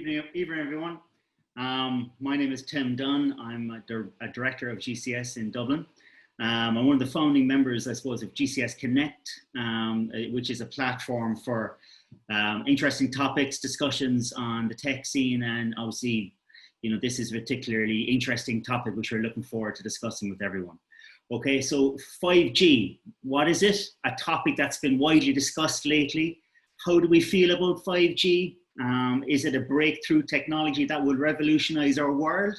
evening, everyone. My name is Tim Dunn. I'm a director of GCS in Dublin. I'm one of the founding members, I suppose, of GCS Connect, which is a platform for interesting topics, discussions on the tech scene, and obviously, this is a particularly interesting topic which we're looking forward to discussing with everyone. Okay, so 5G, what is it? A topic that's been widely discussed lately. How do we feel about 5G? Is it a breakthrough technology that will revolutionize our world?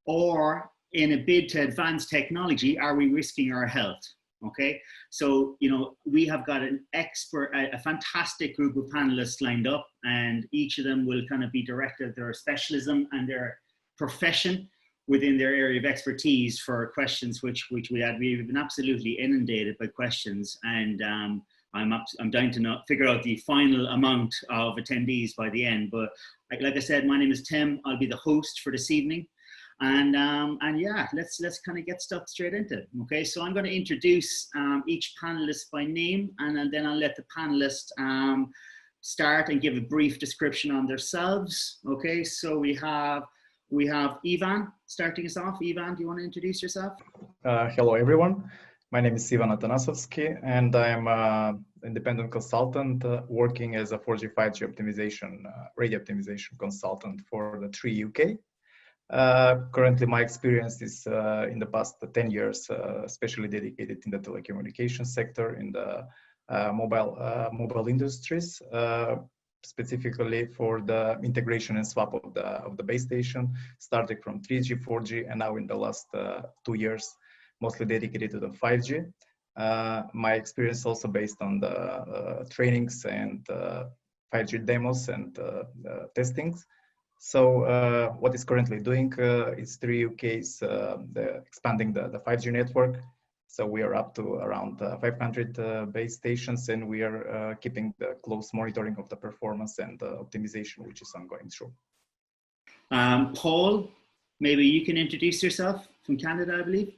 Or in a bid to advance technology, are we risking our health? Okay, so, we have got a fantastic group of panelists lined up, and each of them will kind of be directed their specialism and their profession within their area of expertise for questions which we've been absolutely inundated by questions, and I'm dying to figure out the final amount of attendees by the end. But like I said, my name is Tim. I'll be the host for this evening, and yeah, let's kind of get stuck straight into it. Okay, so I'm going to introduce each panelist by name, and then I'll let the panelist start and give a brief description on themselves. Okay, so we have Ivan starting us off. Ivan, do you want to introduce yourself? Hello, everyone. My name is Atanasovski, and I am an independent consultant working as a 4G 5G optimization, radio optimization consultant for the Tree UK. Currently, my experience is in the past 10 years, especially dedicated in the telecommunications sector, in the mobile industries, specifically for the integration and swap of the base station, starting from 3G, 4G, and now in the last 2 years, mostly dedicated to the 5G. My experience also based on the trainings and 5G demos and testings. So what is currently doing is 3UK is expanding the 5G network. So we are up to around 500 base stations, and we are keeping the close monitoring of the performance and optimization, which is ongoing through. Paul, maybe you can introduce yourself from Canada, I believe.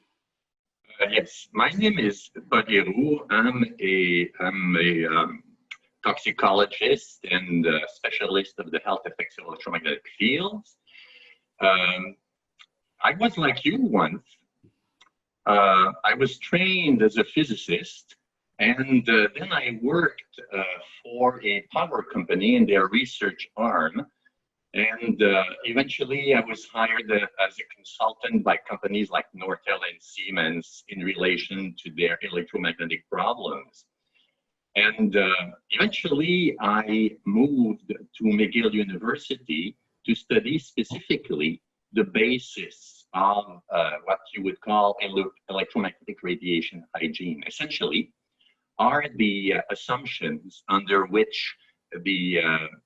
Yes, my name is Tahir. I'm a toxicologist and specialist of the health effects of electromagnetic fields. I was like you once. I was trained as a physicist, and then I worked for a power company in their research arm. And eventually I was hired as a consultant by companies like Nortel and Siemens in relation to their electromagnetic problems. And eventually I moved to McGill University to study specifically the basis of what you would call electromagnetic radiation hygiene. Essentially, are the assumptions under which the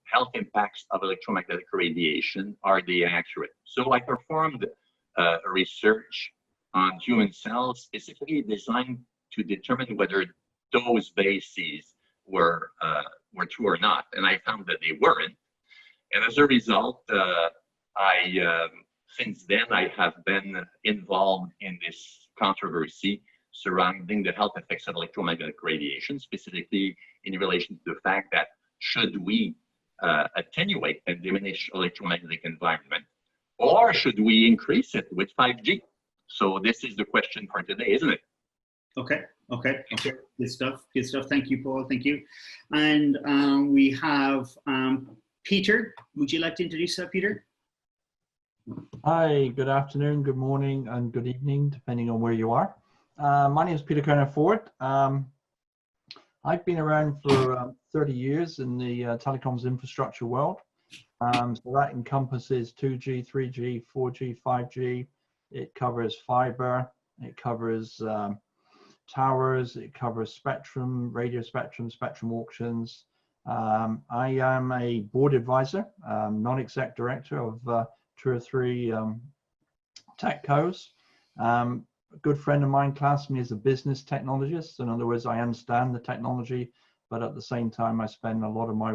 health impacts of electromagnetic radiation, are they accurate? So I performed research on human cells specifically designed to determine whether those bases were true or not, and I found that they weren't. And as a result, since then I have been involved in this controversy surrounding the health effects of electromagnetic radiation, specifically in relation to the fact that should we attenuate and diminish electromagnetic environment, or should we increase it with 5G? So this is the question for today, isn't it? Okay. Good stuff. Thank you, Paul. Thank you. And we have Peter. Would you like to introduce yourself, Peter? Hi, good afternoon, good morning, and good evening, depending on where you are. My name is Peter Kerner-Ford. I've been around for 30 years in the telecoms infrastructure world. So that encompasses 2G, 3G, 4G, 5G. It covers fiber, it covers towers, it covers spectrum, radio spectrum, spectrum auctions. I am a board advisor, non-exec director of 2 or 3 tech co's. A good friend of mine classed me as a business technologist. In other words, I understand the technology, but at the same time, I spend a lot of my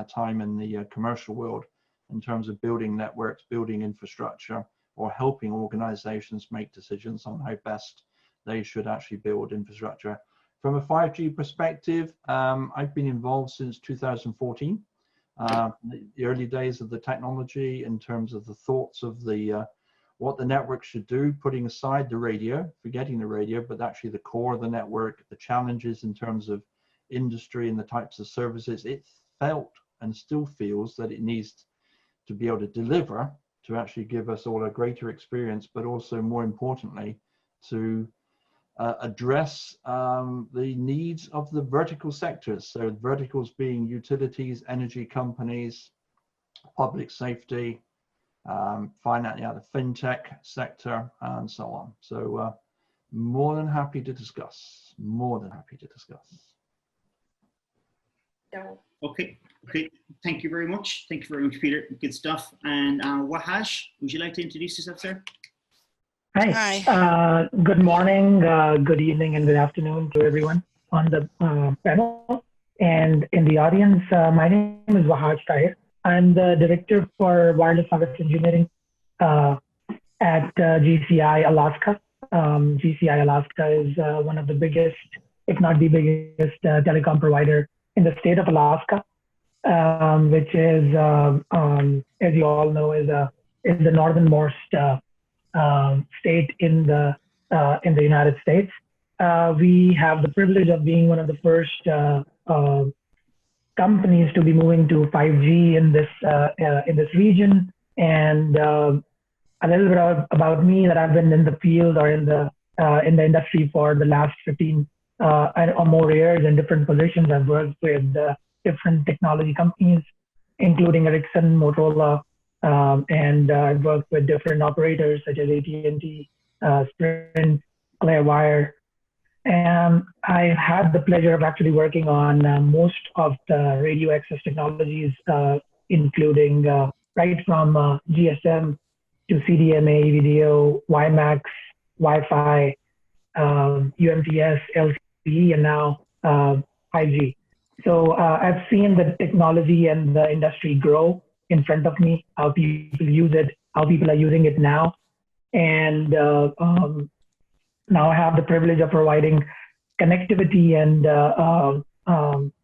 time in the commercial world in terms of building networks, building infrastructure, or helping organizations make decisions on how best they should actually build infrastructure. From a 5G perspective, I've been involved since 2014. the early days of the technology in terms of the thoughts of the what the network should do, putting aside the radio, forgetting the radio, but actually the core of the network, the challenges in terms of industry and the types of services it felt and still feels that it needs to be able to deliver to actually give us all a greater experience, but also more importantly, to address the needs of the vertical sectors. So verticals being utilities, energy companies, public safety, finance, the fintech sector, and so on. So more than happy to discuss. More than happy to discuss. Okay. Thank you very much. Thank you very much, Peter. Good stuff. And Wahaj, would you like to introduce yourself, sir? Hi. Good morning, good evening, and good afternoon to everyone on the panel and in the audience. My name is Wahaj Tahir. I'm the director for wireless service engineering at GCI Alaska. GCI Alaska is one of the biggest, if not the biggest, telecom provider in the state of Alaska, which is, as you all know, is the northernmost state in the United States. We have the privilege of being one of the first companies to be moving to 5G in this region. And a little bit about me, that I've been in the field or in the industry for the last 15 or more years in different positions. I've worked with different technology companies, including Ericsson, Motorola, and I've worked with different operators such as AT&T, Sprint, Clearwire. And I had the pleasure of actually working on most of the radio access technologies, including right from GSM to CDMA, video, WiMAX, Wi-Fi, UMTS, LTE, and now 5G. So I've seen the technology and the industry grow in front of me, how people use it, how people are using it now. And now I have the privilege of providing connectivity and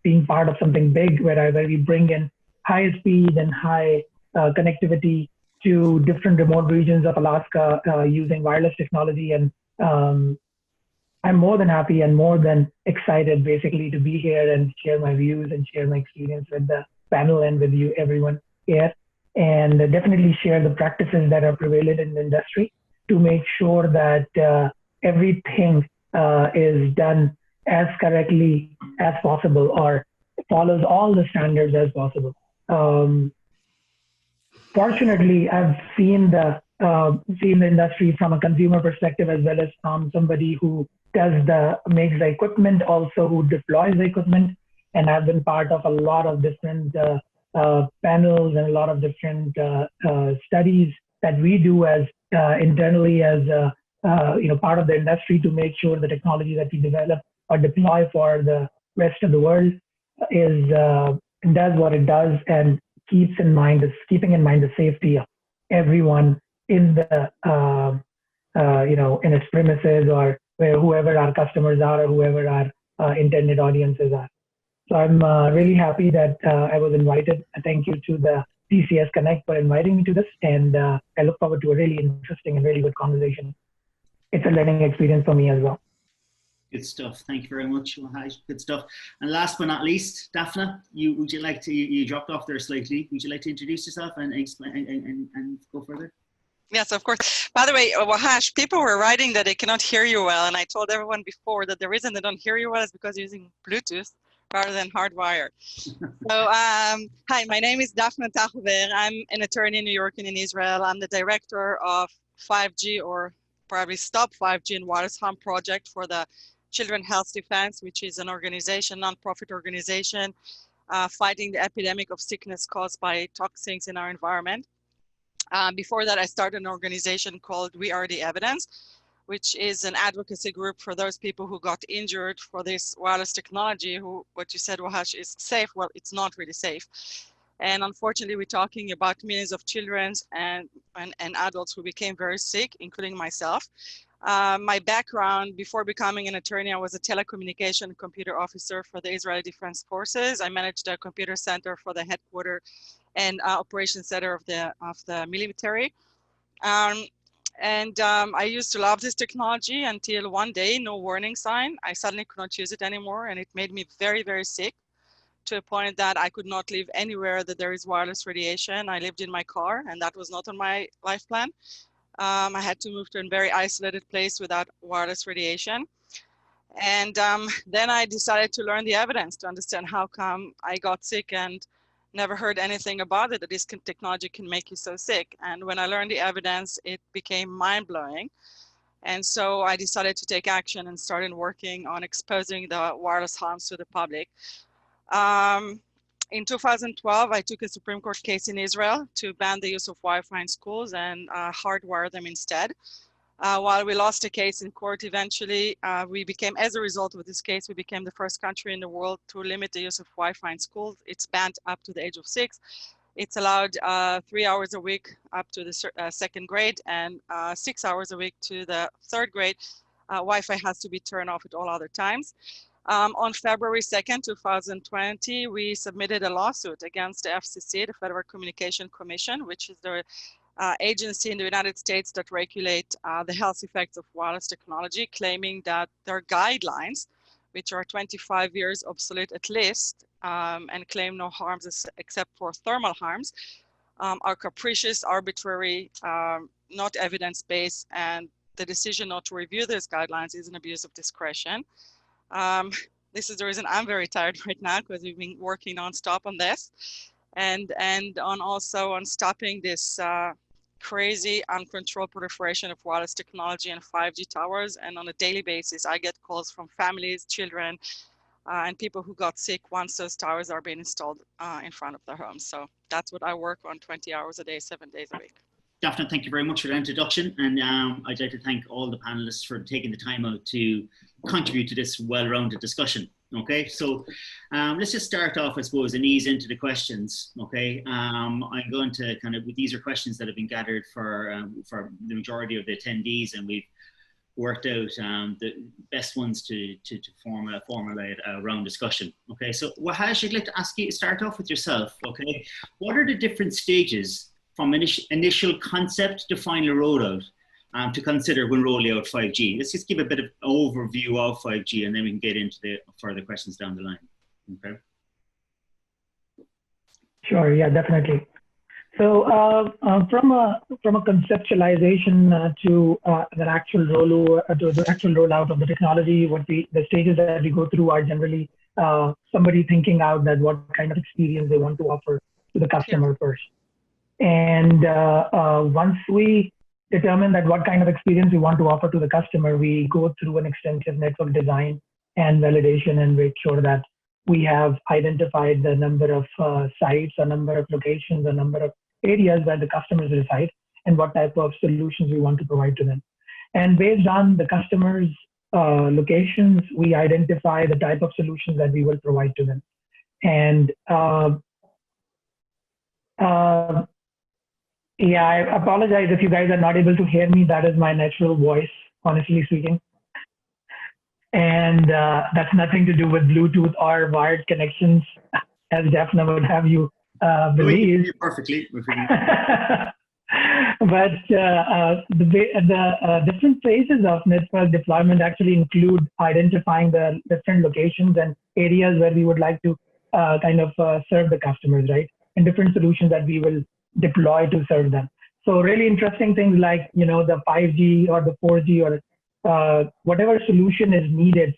being part of something big where we bring in high speed and high connectivity to different remote regions of Alaska using wireless technology. And I'm more than happy and more than excited basically to be here and share my views and share my experience with the panel and with you, everyone here, and definitely share the practices that are prevalent in the industry to make sure that everything is done as correctly as possible or follows all the standards as possible. Fortunately, I've seen the industry from a consumer perspective as well as from somebody who makes the equipment, also who deploys the equipment, and I've been part of a lot of different panels and a lot of different studies that we do as internally as part of the industry to make sure the technology that we develop or deploy for the rest of the world does what it does and keeping in mind the safety of everyone in the in its premises or whoever our customers are or whoever our intended audiences are. So I'm really happy that I was invited. Thank you to the GCS Connect for inviting me to this, and I look forward to a really interesting and really good conversation. It's a learning experience for me as well. Good stuff. Thank you very much, Wahaj. Good stuff. And last but not least, Daphne, you dropped off there slightly. Would you like to introduce yourself and explain and go further? Yes, of course. By the way, Wahaj, people were writing that they cannot hear you well, and I told everyone before that the reason they don't hear you well is because you're using Bluetooth rather than hardwire. So, hi, my name is Daphne. I'm an attorney in New York and in Israel. I'm the director of 5G, or probably Stop 5G and Wireless Harm Project for the Children Health Defense, which is an organization, nonprofit organization, fighting the epidemic of sickness caused by toxins in our environment. Before that, I started an organization called We Are the Evidence, which is an advocacy group for those people who got injured for this wireless technology, what you said, Wahaj, is safe. Well, it's not really safe. And unfortunately, we're talking about millions of children and adults who became very sick, including myself. My background, before becoming an attorney, I was a telecommunication computer officer for the Israeli Defense Forces. I managed a computer center for the headquarters and operations center of the military. I used to love this technology until one day, no warning sign, I suddenly could not use it anymore, and it made me very, very sick, to a point that I could not live anywhere that there is wireless radiation. I lived in my car, and that was not on my life plan. I had to move to a very isolated place without wireless radiation. And then I decided to learn the evidence to understand how come I got sick and never heard anything about it, that this technology can make you so sick. And when I learned the evidence, it became mind-blowing. And so I decided to take action and started working on exposing the wireless harms to the public. In 2012, I took a Supreme Court case in Israel to ban the use of Wi-Fi in schools and hardwire them instead. While we lost the case in court, eventually as a result of this case, we became the first country in the world to limit the use of Wi-Fi in schools. It's banned up to the age of 6. It's allowed 3 hours a week up to the second grade and 6 hours a week to the third grade. Wi-Fi has to be turned off at all other times. On February 2nd, 2020, we submitted a lawsuit against the FCC, the Federal Communication Commission, which is the agency in the United States that regulate the health effects of wireless technology, claiming that their guidelines, which are 25 years obsolete at least, and claim no harms except for thermal harms, are capricious, arbitrary, not evidence-based, and the decision not to review those guidelines is an abuse of discretion. This is the reason I'm very tired right now, because we've been working nonstop on this, and also on stopping this crazy, uncontrolled proliferation of wireless technology and 5G towers. And on a daily basis, I get calls from families, children, and people who got sick once those towers are being installed in front of their homes. So that's what I work on 20 hours a day, 7 days a week. Daphne, thank you very much for the introduction. And I'd like to thank all the panelists for taking the time out to contribute to this well-rounded discussion. Okay, so let's just start off, I suppose, and ease into the questions. Okay, I'm going to these are questions that have been gathered for the majority of the attendees, and we've worked out the best ones to formulate a round discussion. Okay, so Wahaj, I'd like to ask you to start off with yourself. Okay, what are the different stages from initial concept to final rollout to consider when rolling out 5G? Let's just give a bit of overview of 5G, and then we can get into the further questions down the line. Okay. Sure. Yeah, definitely. So from a conceptualization to the actual rollout of the technology, the stages that we go through are generally somebody thinking out that what kind of experience they want to offer to the customer first. And once we determine that what kind of experience we want to offer to the customer, we go through an extensive network design and validation and make sure that we have identified the number of sites, a number of locations, a number of areas where the customers reside, and what type of solutions we want to provide to them. And based on the customers' locations, we identify the type of solutions that we will provide to them. And yeah, I apologize if you guys are not able to hear me. That is my natural voice, honestly speaking. And that's nothing to do with Bluetooth or wired connections, as Daphne would have you believe. Perfectly. But the different phases of network deployment actually include identifying the different locations and areas where we would like to serve the customers, right? And different solutions that we will deploy to serve them. So really interesting things like, the 5G or the 4G or whatever solution is needed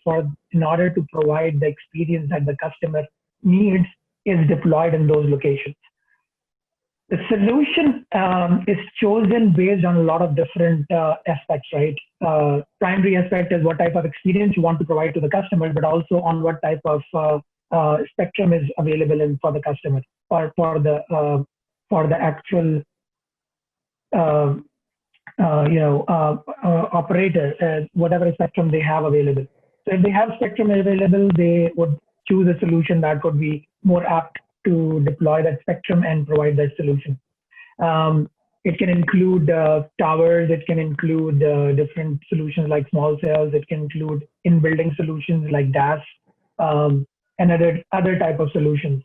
in order to provide the experience that the customer needs is deployed in those locations. The solution is chosen based on a lot of different aspects, right? Primary aspect is what type of experience you want to provide to the customer, but also on what type of spectrum is available for the customer or for the actual operator, whatever spectrum they have available. So if they have spectrum available, they would choose a solution that could be more apt to deploy that spectrum and provide that solution. It can include towers, it can include different solutions like small cells, it can include in-building solutions like DAS, and other type of solutions.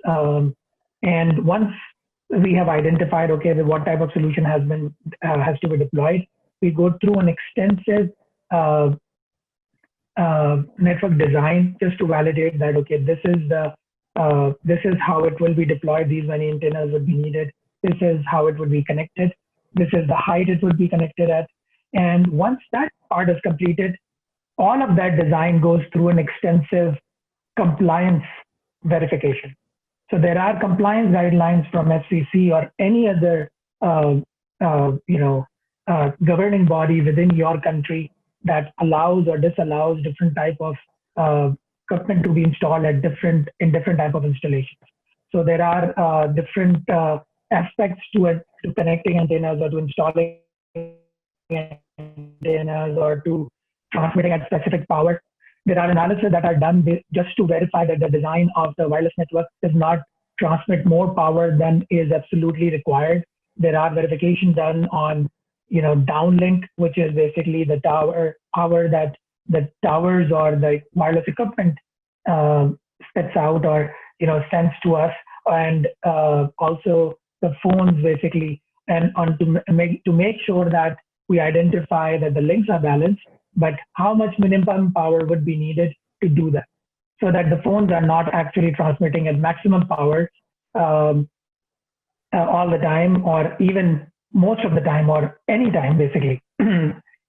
And once we have identified, okay, what type of solution has to be deployed, we go through an extensive network design just to validate that, okay, this is how it will be deployed. These many antennas would be needed. This is how it would be connected. This is the height it would be connected at. And once that part is completed, all of that design goes through an extensive compliance verification. So there are compliance guidelines from FCC or any other governing body within your country that allows or disallows different type of equipment to be installed at different type of installations. So there are different aspects to it, to connecting antennas or to installing antennas or to transmitting at specific power. There are analyses that are done just to verify that the design of the wireless network does not transmit more power than is absolutely required. There are verifications done on, downlink, which is basically the power that the towers or the wireless equipment spits out or sends to us, and also the phones basically, and to make sure that we identify that the links are balanced, but how much minimum power would be needed to do that, so that the phones are not actually transmitting at maximum power all the time, or even most of the time, or any time basically.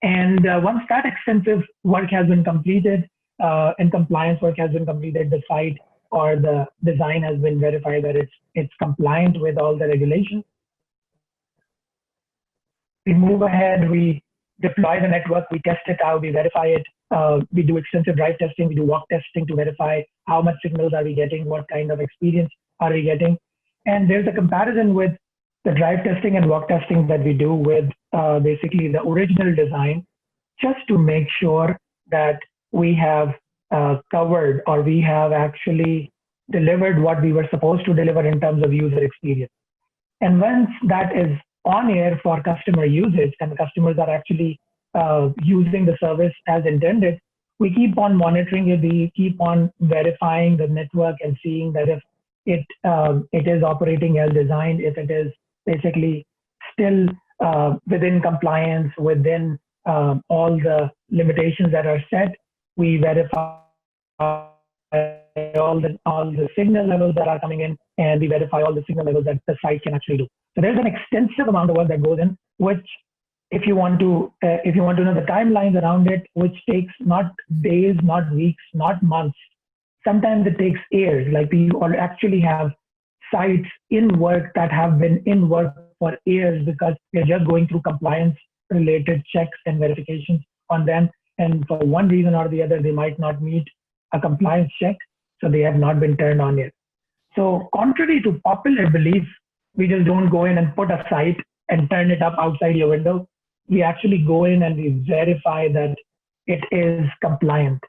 And once that extensive work has been completed and compliance work has been completed, the site or the design has been verified that it's compliant with all the regulations, we move ahead, we deploy the network, we test it out, we verify it, we do extensive drive testing, we do walk testing to verify how much signals are we getting, what kind of experience are we getting. And there's a comparison with the drive testing and walk testing that we do with basically the original design, just to make sure that we have covered, or we have actually delivered what we were supposed to deliver in terms of user experience. And once that is on air for customer usage and the customers are actually using the service as intended, we keep on monitoring it, we keep on verifying the network and seeing that if it is operating as designed, if it is basically still within compliance, within all the limitations that are set. We verify all the signal levels that are coming in, and we verify all the signal levels that the site can actually do. So there's an extensive amount of work that goes in, which if you want to know the timelines around it, which takes not days, not weeks, not months, sometimes it takes years. Like we actually have sites in work that have been in work for years because they're just going through compliance related checks and verifications on them. And for one reason or the other, they might not meet a compliance check, so they have not been turned on yet. So contrary to popular belief, we just don't go in and put a site and turn it up outside your window. We actually go in and we verify that it is compliant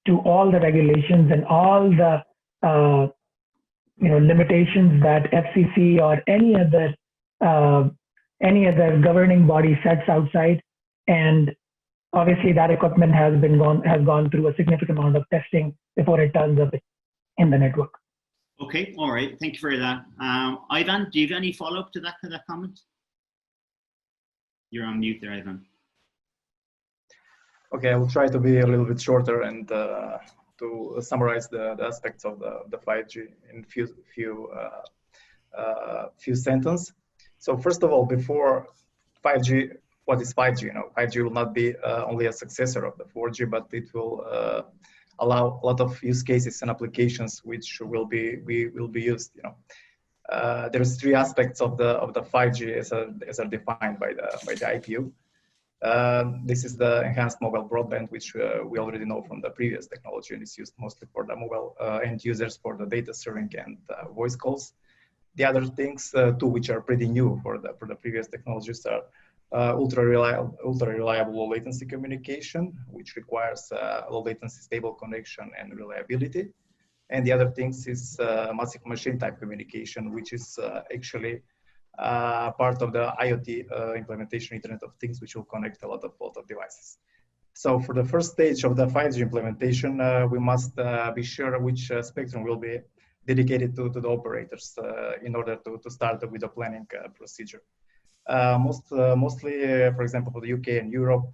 to all the regulations and all the limitations that FCC or any other governing body sets outside. And obviously that equipment has gone through a significant amount of testing before it turns up in the network. Okay, all right, thank you for that. Ivan, do you have any follow-up to that comment? You're on mute there, Ivan. Okay, I will try to be a little bit shorter and to summarize the aspects of the 5G in few sentences. So first of all, before 5G, what is 5G? 5G will not be only a successor of the 4G, but it will allow a lot of use cases and applications which will be used. There's three aspects of the 5G as are defined by the IPU. This is the enhanced mobile broadband, which we already know from the previous technology, and it's used mostly for the mobile end users for the data sharing and voice calls. The other things, two which are pretty new for the previous technologies, are ultra reliable low latency communication, which requires low latency stable connection and reliability. And the other things is massive machine type communication, which is actually part of the IoT implementation, Internet of Things, which will connect a lot of devices. So for the first stage of the 5G implementation, we must be sure which spectrum will be dedicated to the operators in order to start with the planning procedure. Mostly, for example, for the UK and Europe,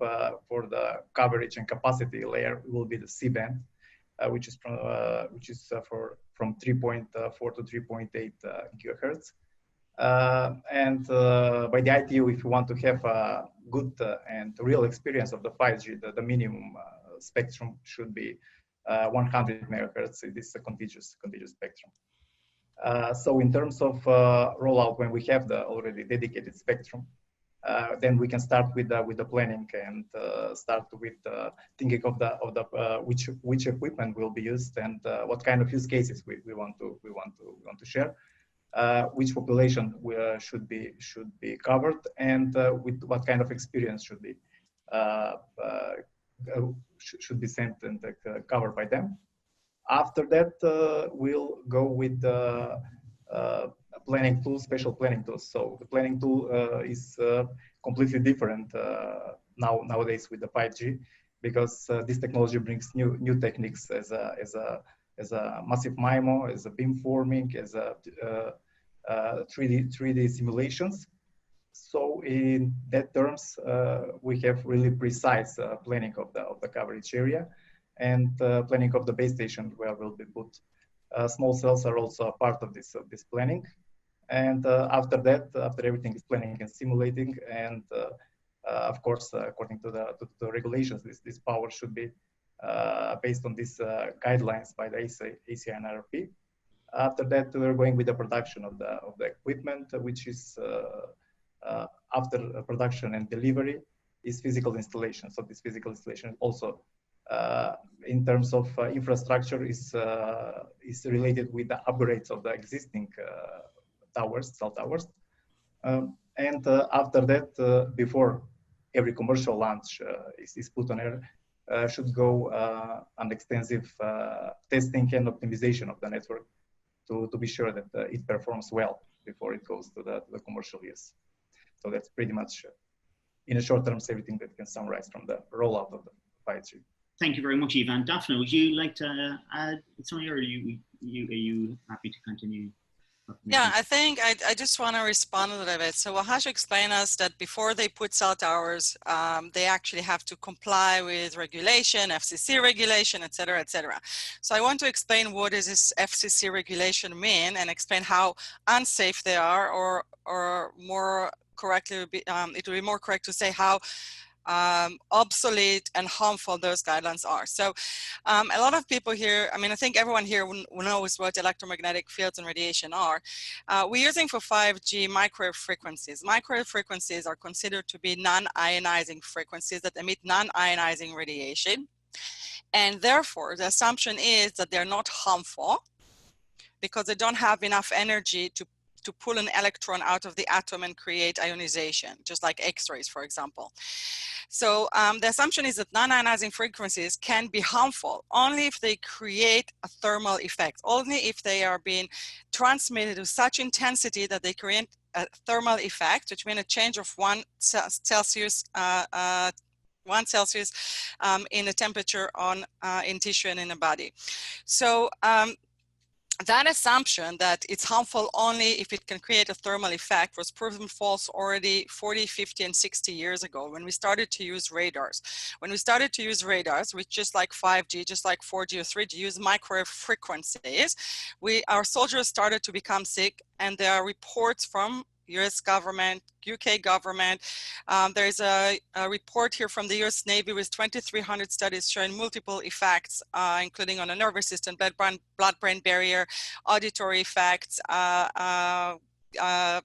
for the coverage and capacity layer will be the C-band, which is from 3.4 to 3.8 gigahertz. And by the ITU, if you want to have a good and real experience of the 5G, the minimum spectrum should be 100 megahertz. It is a contiguous spectrum. So in terms of rollout, when we have the already dedicated spectrum, then we can start with the planning and start with thinking of which equipment will be used and what kind of use cases we want to share. Which population should be covered, and with what kind of experience should be sent and covered by them. After that, we'll go with the planning tool, special planning tools. So the planning tool is completely different nowadays with the 5G, because this technology brings new techniques as a massive MIMO, as a beamforming, as a 3D simulations. So in that terms, we have really precise planning of the coverage area and planning of the base station where will be put. Small cells are also a part of this planning. And after that, after everything is planning and simulating, and of course, according to the regulations, this power should be based on these guidelines by the ACI and RP. After that, we're going with the production of the equipment, which is after production and delivery is physical installation. So this physical installation also, in terms of infrastructure, is related with the upgrades of the existing cell towers. And after that, before every commercial launch is put on air, should go an extensive testing and optimization of the network to be sure that it performs well before it goes to the commercial use. So that's pretty much, in a short terms, everything that can summarize from the rollout of the 5G. Thank you very much, Ivan. Daphne, would you like to add something, or are you happy to continue? Yeah, I think I just want to respond a little bit. So Wahaj explained us that before they put cell towers, they actually have to comply with regulation, FCC regulation, et cetera, et cetera. So I want to explain what does this FCC regulation mean and explain how unsafe they are, or more correctly, it would be more correct to say how obsolete and harmful those guidelines are. So a lot of people here, I mean, I think everyone here knows what electromagnetic fields and radiation are. We're using for 5G microwave frequencies. Microwave frequencies are considered to be non-ionizing frequencies that emit non-ionizing radiation. And therefore, the assumption is that they're not harmful because they don't have enough energy to pull an electron out of the atom and create ionization, just like X-rays, for example. So the assumption is that non-ionizing frequencies can be harmful only if they create a thermal effect, only if they are being transmitted with such intensity that they create a thermal effect, which means a change of 1 Celsius in the temperature in tissue and in the body. So that assumption that it's harmful only if it can create a thermal effect was proven false already 40, 50, and 60 years ago when we started to use radars. When we started to use radars, which just like 5G, just like 4G or 3G, use microwave frequencies, our soldiers started to become sick, and there are reports from US government, UK government. There's a report here from the US Navy with 2,300 studies showing multiple effects, including on the nervous system, blood-brain barrier, auditory effects,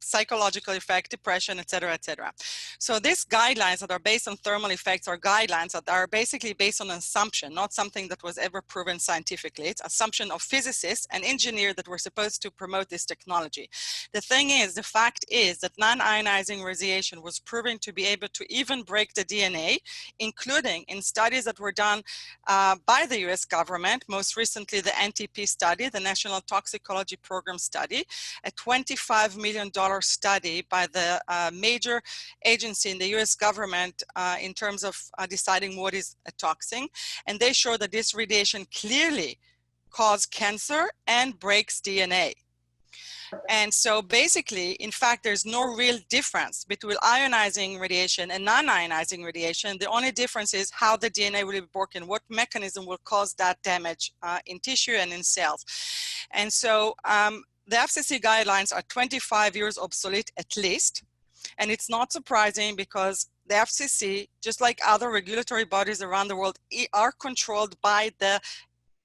psychological effect, depression, etc., etc. So these guidelines that are based on thermal effects are guidelines that are basically based on an assumption, not something that was ever proven scientifically. It's assumption of physicists and engineers that were supposed to promote this technology. The thing is, the fact is that non-ionizing radiation was proven to be able to even break the DNA, including in studies that were done by the US government, most recently the NTP study, the National Toxicology Program study, a $25 million study by the major agency in the US government in terms of deciding what is a toxin. And they show that this radiation clearly causes cancer and breaks DNA. And so basically, in fact, there's no real difference between ionizing radiation and non-ionizing radiation. The only difference is how the DNA will be broken, what mechanism will cause that damage in tissue and in cells. And so the FCC guidelines are 25 years obsolete at least. And it's not surprising because the FCC, just like other regulatory bodies around the world, are controlled by the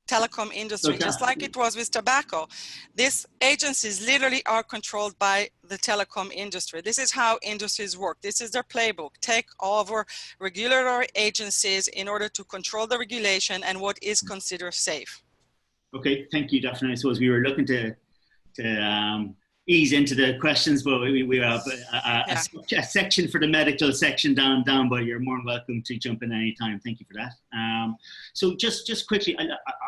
telecom industry, just like it was with tobacco. These agencies literally are controlled by the telecom industry. This is how industries work. This is their playbook. Take over regulatory agencies in order to control the regulation and what is considered safe. Okay, thank you, Daphne. I suppose we were looking to ease into the questions, but we have a section for the medical section down, but you're more than welcome to jump in any time. Thank you for that. So just quickly,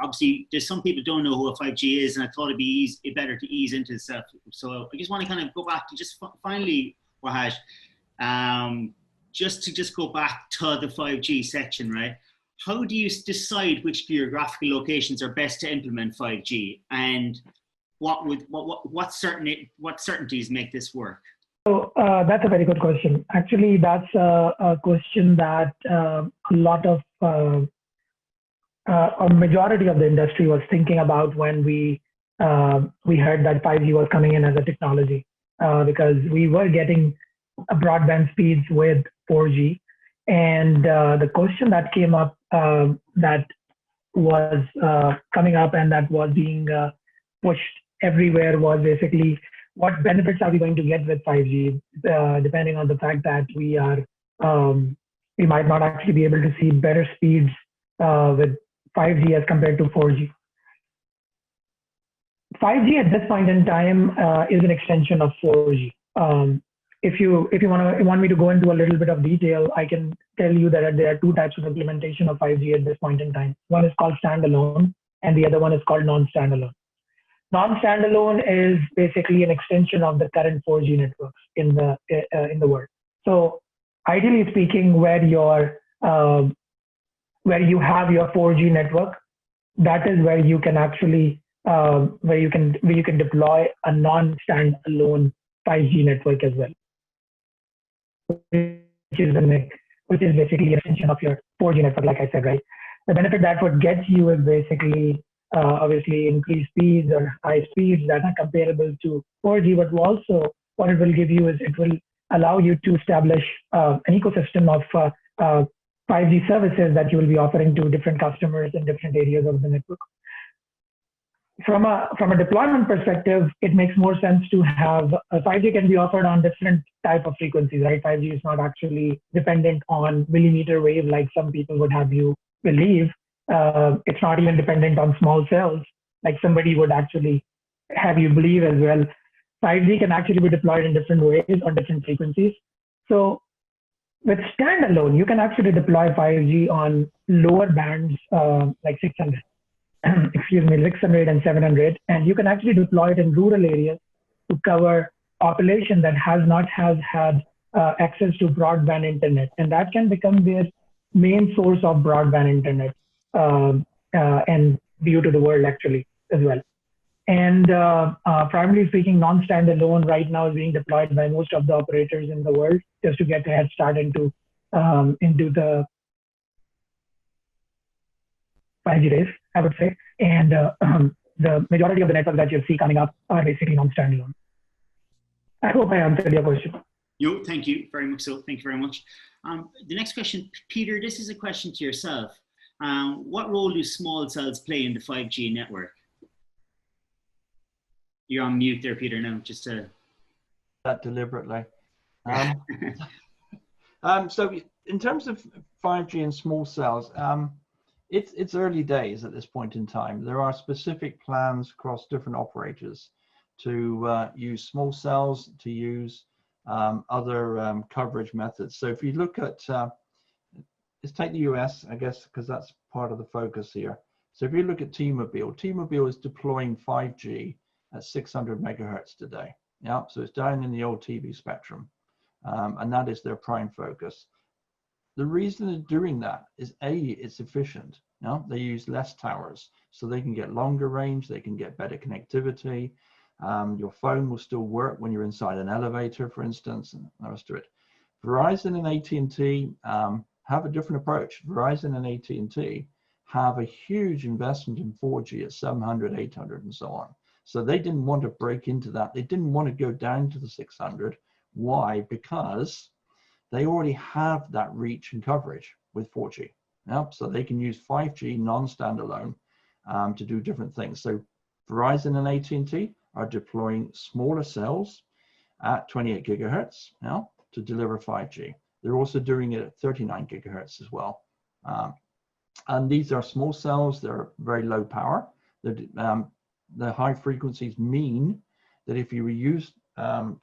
obviously, there's some people don't know who a 5G is, and I thought it'd be better to ease into stuff. So I just want to kind of go back to just finally, Wahaj, just go back to the 5G section, right? How do you decide which geographical locations are best to implement 5G, and what certainties make this work? So that's a very good question. Actually, that's a question that a lot of a majority of the industry was thinking about when we heard that 5G was coming in as a technology, because we were getting broadband speeds with 4G, and the question that came up that was coming up and that was being pushed everywhere was basically, what benefits are we going to get with 5G, depending on the fact that we might not actually be able to see better speeds with 5G as compared to 4G. 5G at this point in time is an extension of 4G. If you want me to go into a little bit of detail, I can tell you that there are two types of implementation of 5G at this point in time. One is called standalone, and the other one is called non-standalone. Non-standalone is basically an extension of the current 4G networks in the world. So ideally speaking, where you have your 4G network, that is where you can actually where you can deploy a non-standalone 5G network as well, which is basically an extension of your 4G network, like I said, right? The benefit that would get you is basically obviously increased speeds or high speeds that are comparable to 4G, but also what it will give you is it will allow you to establish an ecosystem of 5G services that you will be offering to different customers in different areas of the network. From a deployment perspective, it makes more sense to have 5G can be offered on different type of frequencies, right? 5G is not actually dependent on millimeter wave like some people would have you believe. It's not even dependent on small cells like somebody would actually have you believe as well. 5G can actually be deployed in different ways on different frequencies. So with standalone, you can actually deploy 5G on lower bands like 600, 600 and 700, and you can actually deploy it in rural areas to cover population that has not had access to broadband internet, and that can become their main source of broadband internet and view to the world actually as well. And primarily speaking, non-standalone right now is being deployed by most of the operators in the world just to get a head start into the 5G race, I would say. And the majority of the networks that you see coming up are basically non-standalone. I hope I answered your question. Thank you very much. So thank you very much. The next question, Peter, this is a question to yourself. What role do small cells play in the 5G network? You're on mute there, Peter, now, just to... that deliberately. So in terms of 5G and small cells, it's early days at this point in time. There are specific plans across different operators to use small cells, to use other coverage methods. So if you look at, let's take the US, I guess, because that's part of the focus here. So if you look at T-Mobile is deploying 5G at 600 megahertz today. Yeah, so it's down in the old TV spectrum, and that is their prime focus. The reason they're doing that is it's efficient. Yeah? They use less towers, so they can get longer range, they can get better connectivity. Your phone will still work when you're inside an elevator, for instance, and the rest of it. Verizon and AT&T have a different approach. Verizon and AT&T have a huge investment in 4G at 700, 800, and so on. So they didn't want to break into that. They didn't want to go down to the 600. Why? Because they already have that reach and coverage with 4G. Yep. So they can use 5G non-standalone to do different things. So Verizon and AT&T are deploying smaller cells at 28 gigahertz now to deliver 5G. They're also doing it at 39 gigahertz as well. And these are small cells. They're very low power. The high frequencies mean that if you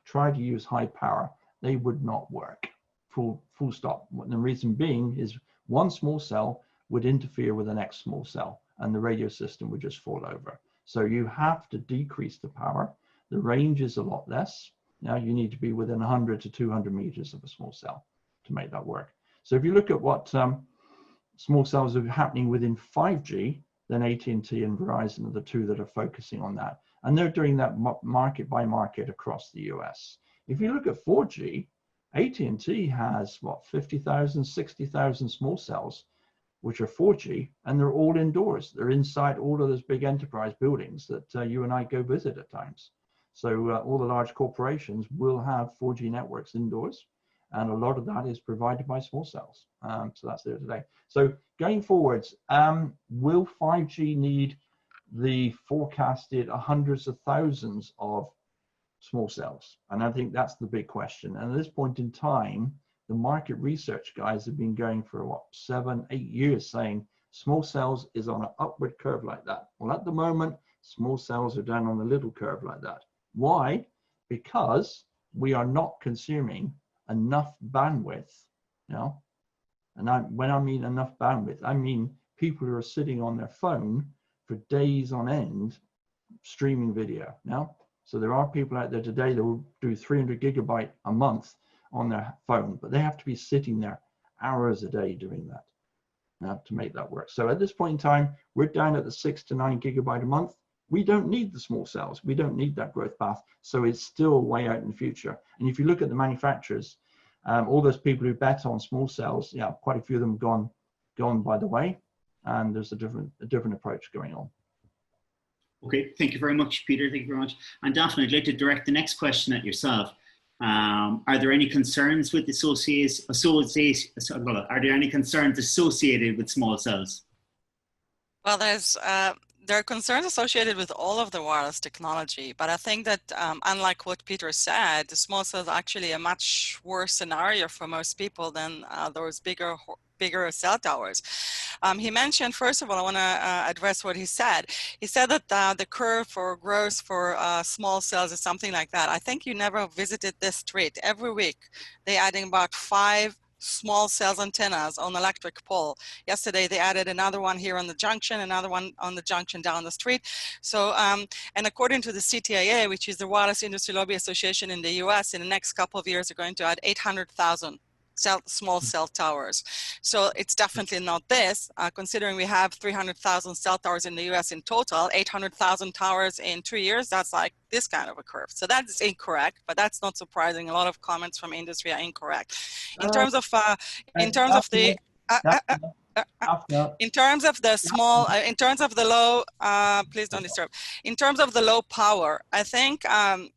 try to use high power, they would not work. Full stop. And the reason being is one small cell would interfere with the next small cell, and the radio system would just fall over. So you have to decrease the power. The range is a lot less. Now you need to be within 100 to 200 meters of a small cell to make that work. So if you look at what small cells are happening within 5G, then AT&T and Verizon are the two that are focusing on that. And they're doing that market by market across the US. If you look at 4G, AT&T has, 50,000, 60,000 small cells, which are 4G, and they're all indoors. They're inside all of those big enterprise buildings that you and I go visit at times. So all the large corporations will have 4G networks indoors, and a lot of that is provided by small cells. So that's there today. So going forwards, will 5G need the forecasted hundreds of thousands of small cells? And I think that's the big question. And at this point in time, the market research guys have been going for 7, 8 years saying small cells is on an upward curve like that. Well, at the moment, small cells are down on a little curve like that. Why? Because we are not consuming enough bandwidth, you know? And when I mean enough bandwidth, I mean people who are sitting on their phone for days on end streaming video. Now, so there are people out there today that will do 300 gigabyte a month on their phone, but they have to be sitting there hours a day doing that to make that work. So at this point in time, we're down at the 6 to 9 gigabyte a month. We don't need the small cells. We don't need that growth path. So it's still way out in the future. And if you look at the manufacturers, all those people who bet on small cells, quite a few of them gone by the way, and there's a different approach going on. Okay, thank you very much, Peter. Thank you very much. And Daphne, I'd like to direct the next question at yourself. Are there any concerns with are there any concerns associated with small cells? Well, there are concerns associated with all of the wireless technology, but I think that unlike what Peter said, the small cells are actually a much worse scenario for most people than those bigger cell towers. He mentioned, first of all, I want to address what he said. He said that the curve for growth for small cells is something like that. I think you never visited this street. Every week, they're adding about 5 small cells antennas on electric pole. Yesterday, they added another one here on the junction, another one on the junction down the street. So, and according to the CTIA, which is the Wireless Industry Lobby Association in the US, in the next couple of years, they're going to add 800,000 small cell towers. So it's definitely not this, considering we have 300,000 cell towers in the US in total, 800,000 towers in 2 years, that's like this kind of a curve. So that's incorrect, but that's not surprising. A lot of comments from industry are incorrect. In terms of the low, please don't disturb. In terms of the low power, I think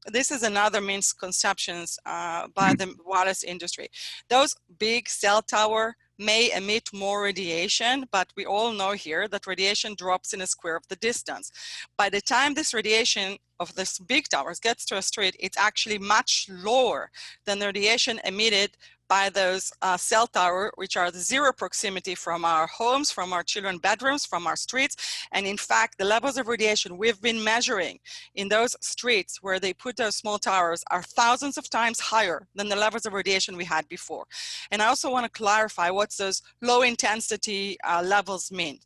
this is another misconceptions by the wireless industry. Those big cell tower may emit more radiation, but we all know here that radiation drops in a square of the distance. By the time this radiation of this big towers gets to a street, it's actually much lower than the radiation emitted by those cell towers, which are the zero proximity from our homes, from our children's bedrooms, from our streets. And in fact, the levels of radiation we've been measuring in those streets where they put those small towers are thousands of times higher than the levels of radiation we had before. And I also want to clarify what those low intensity levels mean.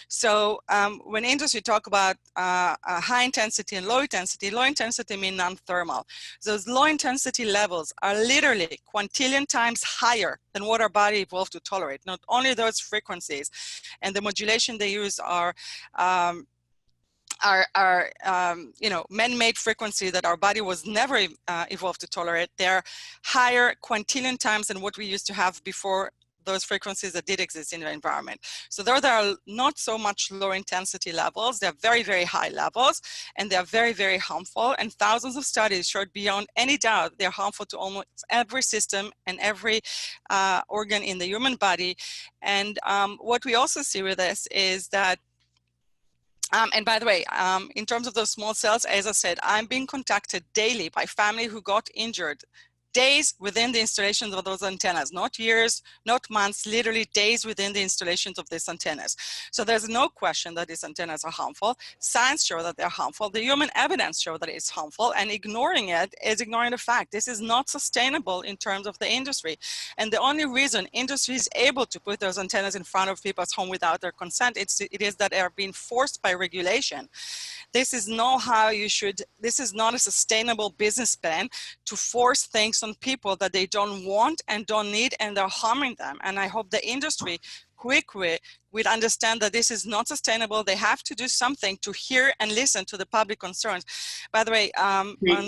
So when industry talk about high intensity and low intensity mean non-thermal. Those low intensity levels are literally quintillion times higher than what our body evolved to tolerate. Not only those frequencies, and the modulation they use are you know, man-made frequency that our body was never evolved to tolerate. They're higher quintillion times than what we used to have before those frequencies that did exist in the environment. So there are not so much low intensity levels. They're very, very high levels, and they're very, very harmful. And thousands of studies showed beyond any doubt they're harmful to almost every system and every organ in the human body. And what we also see with this is that and by the way, in terms of those small cells, as I said, I'm being contacted daily by family who got injured days within the installations of those antennas, not years, not months, literally days within the installations of these antennas. So there's no question that these antennas are harmful. Science shows that they're harmful. The human evidence shows that it's harmful, and ignoring it is ignoring the fact. This is not sustainable in terms of the industry. And the only reason industry is able to put those antennas in front of people's home without their consent, it is that they are being forced by regulation. This is not how you should, this is not a sustainable business plan to force things on people that they don't want and don't need, and they're harming them. And I hope the industry quickly would understand that this is not sustainable. They have to do something to hear and listen to the public concerns. By the way,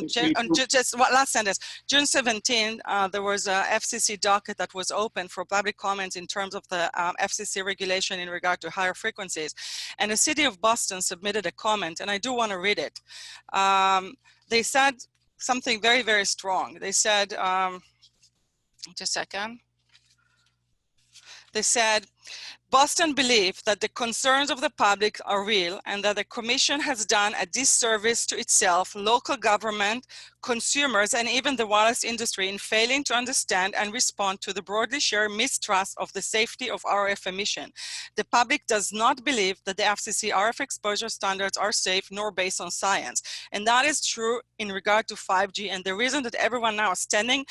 just one last sentence. June 17, there was a FCC docket that was open for public comments in terms of the FCC regulation in regard to higher frequencies. And the city of Boston submitted a comment, and I do want to read it. They said something very, very strong. They said, just a second. They said, Boston believed that the concerns of the public are real and that the commission has done a disservice to itself, local government, consumers, and even the wireless industry in failing to understand and respond to the broadly shared mistrust of the safety of RF emission. The public does not believe that the FCC RF exposure standards are safe nor based on science. And that is true in regard to 5G. And the reason that everyone now is standing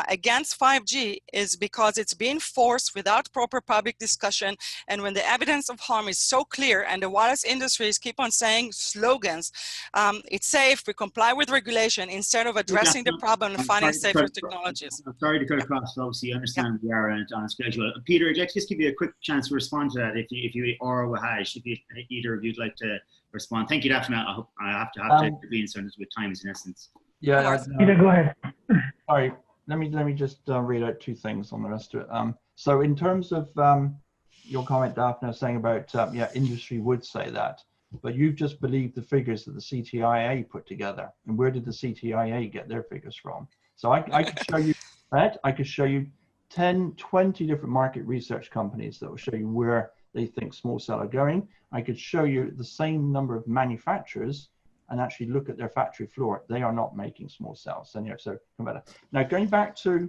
against 5G is because it's being forced without proper public discussion. And when the evidence of harm is so clear and the wireless industries keep on saying slogans, it's safe, we comply with regulation, instead of addressing the problem and finding safer technologies. I'm sorry to cut across, folks. You understand we are on a schedule. Peter, I'd like to just give you a quick chance to respond to that, if you or Wahaj, if either of you'd like to respond. Thank you, Daphne. I hope I have to be in terms with time is in essence. Yeah, Peter, go ahead. Sorry, let me just read out two things on the rest of it. So in terms of your comment, Daphne, saying about yeah, industry would say that, but you've just believed the figures that the CTIA put together. And where did the CTIA get their figures from? So I could show you that. I could show you 10, 20 different market research companies that will show you where they think small cell are going. I could show you the same number of manufacturers and actually look at their factory floor. They are not making small cells. And, so now going back to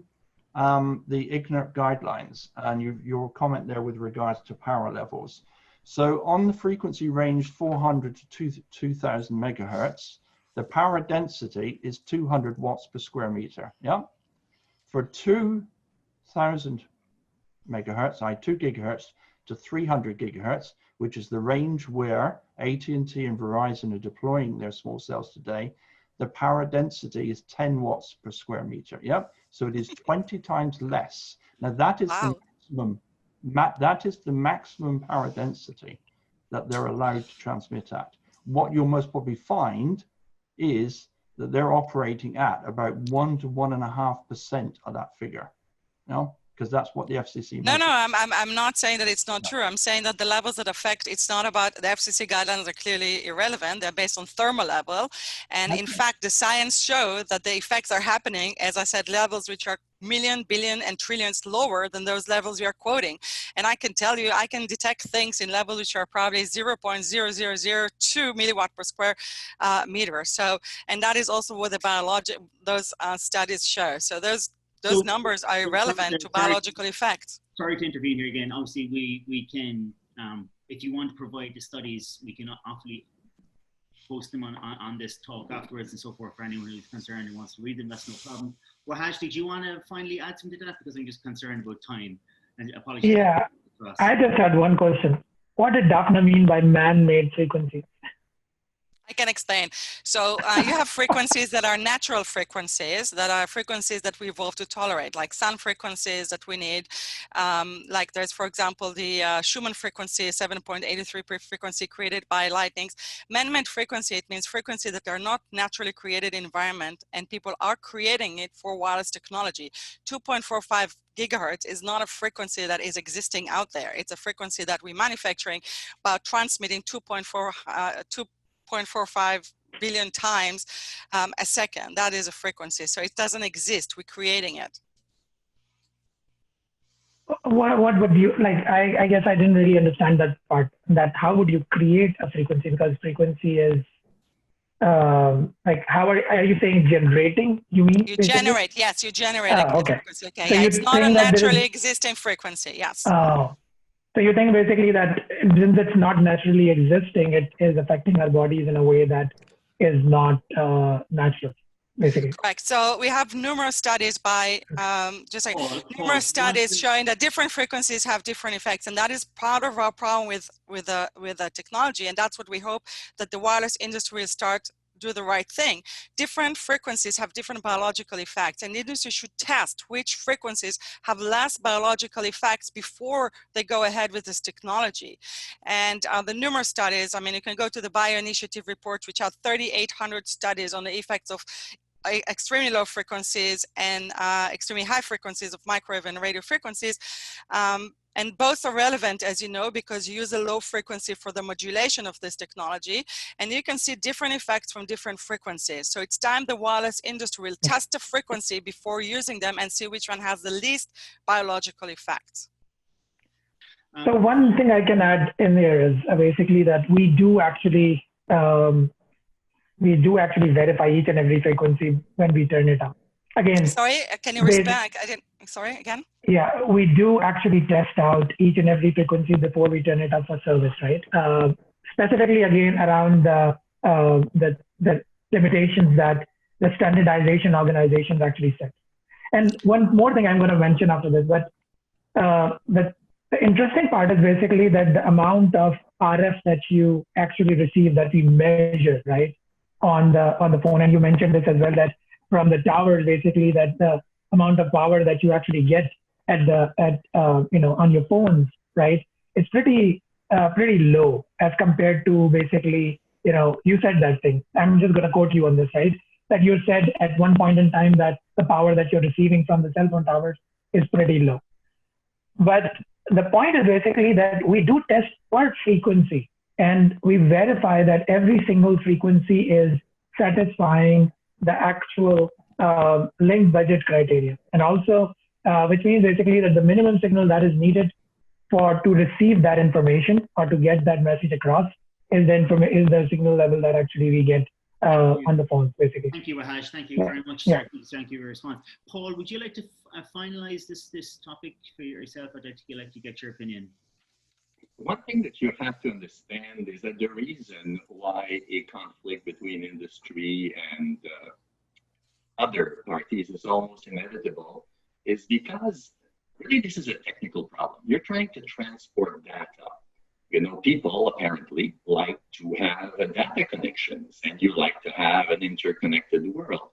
the IGNIRP guidelines and your comment there with regards to power levels. So on the frequency range 400 to 2000 megahertz, the power density is 200 watts per square meter. Yeah. For 2000 megahertz, 2 gigahertz to 300 gigahertz, which is the range where AT&T and Verizon are deploying their small cells today, the power density is 10 watts per square meter. Yep. So it is 20 times less. Now that is the maximum. That is the maximum power density that they're allowed to transmit at. What you'll most probably find is that they're operating at about 1 to 1.5% of that figure. No, because that's what the FCC. No, I'm not saying that it's not true. I'm saying that the levels that affect, it's not about, the FCC guidelines are clearly irrelevant. They're based on thermal level. And in fact, the science shows that the effects are happening, as I said, levels which are million, billion, and trillions lower than those levels you are quoting. And I can tell you, I can detect things in levels which are probably 0.0002 milliwatt per square meter. So, and that is also what the those studies show. So those numbers are irrelevant to biological effects. Sorry to intervene here again. Obviously, we can, if you want to provide the studies, we can awfully post them on this talk afterwards and so forth for anyone who's concerned and wants to read them. That's no problem. Wahaj, did you want to finally add something to that? Because I'm just concerned about time. And apologies. Yeah, I just had one question. What did Daphne mean by man-made frequencies? I can explain. So you have frequencies that are natural frequencies, that are frequencies that we evolved to tolerate, like sound frequencies that we need. Like there's, for example, the Schumann frequency, 7.83 frequency created by lightnings. Man-made frequency, it means frequency that are not naturally created in environment, and people are creating it for wireless technology. 2.45 gigahertz is not a frequency that is existing out there. It's a frequency that we're manufacturing by transmitting 2.45 billion times a second. That is a frequency. So it doesn't exist. We're creating it. What would you, like, I guess I didn't really understand that part, that how would you create a frequency? Because frequency is, like, how are you saying generating, you mean? You generate, yes, you generate a okay. frequency. Okay, So yeah, it's not a naturally is, existing frequency, yes. Oh, so you think basically that since it's not naturally existing, it is affecting our bodies in a way that is not natural, basically. Correct. So we have numerous studies by, numerous studies showing that different frequencies have different effects, and that is part of our problem with the technology, and that's what we hope that the wireless industry will start do the right thing. Different frequencies have different biological effects, and the industry should test which frequencies have less biological effects before they go ahead with this technology. And the numerous studies, I mean, you can go to the Bio Initiative report, which have 3,800 studies on the effects of extremely low frequencies and extremely high frequencies of microwave and radio frequencies. And both are relevant, as you know, because you use a low frequency for the modulation of this technology, and you can see different effects from different frequencies. So it's time the wireless industry will test the frequency before using them and see which one has the least biological effects. So one thing I can add in there is basically that we do actually verify each and every frequency when we turn it on. Again, sorry, can you respect? I didn't. Sorry, again. Yeah, we do actually test out each and every frequency before we turn it up for service, right? Specifically, again, around the limitations that the standardization organizations actually set. And one more thing I'm going to mention after this, but the interesting part is basically that the amount of RF that you actually receive that we measure, right, on the phone, and you mentioned this as well, that from the towers, basically, that the amount of power that you actually get on your phones, right? It's pretty low as compared to basically, you said that thing. I'm just going to quote you on this, right? That you said at one point in time that the power that you're receiving from the cell phone towers is pretty low. But the point is basically that we do test per frequency, and we verify that every single frequency is satisfying the actual link budget criteria, and also which means basically that the minimum signal that is needed to receive that information or to get that message across is the signal level that actually we get on the phone, basically. Thank you, Wahaj. Thank you very much, sir. Thank you for your response. Paul, would you like to finalize this topic for yourself? I'd like to get your opinion. One thing that you have to understand is that the reason why a conflict between industry and other parties is almost inevitable is because really this is a technical problem. You're trying to transport data. People apparently like to have data connections, and you like to have an interconnected world.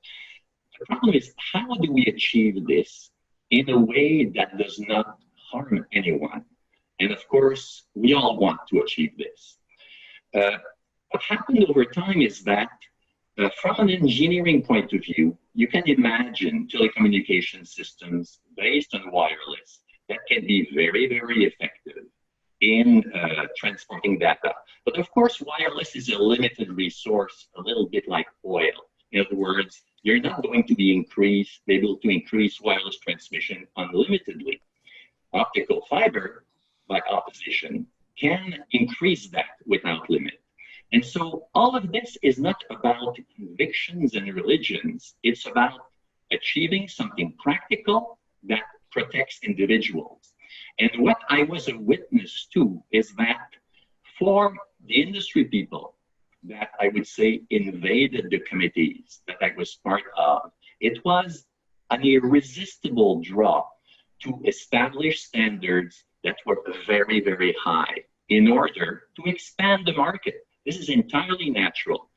The problem is, how do we achieve this in a way that does not harm anyone? And of course, we all want to achieve this. What happened over time is that from an engineering point of view, you can imagine telecommunication systems based on wireless that can be very, very effective in transporting data. But of course, wireless is a limited resource, a little bit like oil. In other words, you're not going to be able to increase wireless transmission unlimitedly. Optical fiber, by opposition, can increase that without limit. And so all of this is not about convictions and religions. It's about achieving something practical that protects individuals. And what I was a witness to is that for the industry people that I would say invaded the committees that I was part of, it was an irresistible draw to establish standards that were very, very high in order to expand the market. This is entirely natural,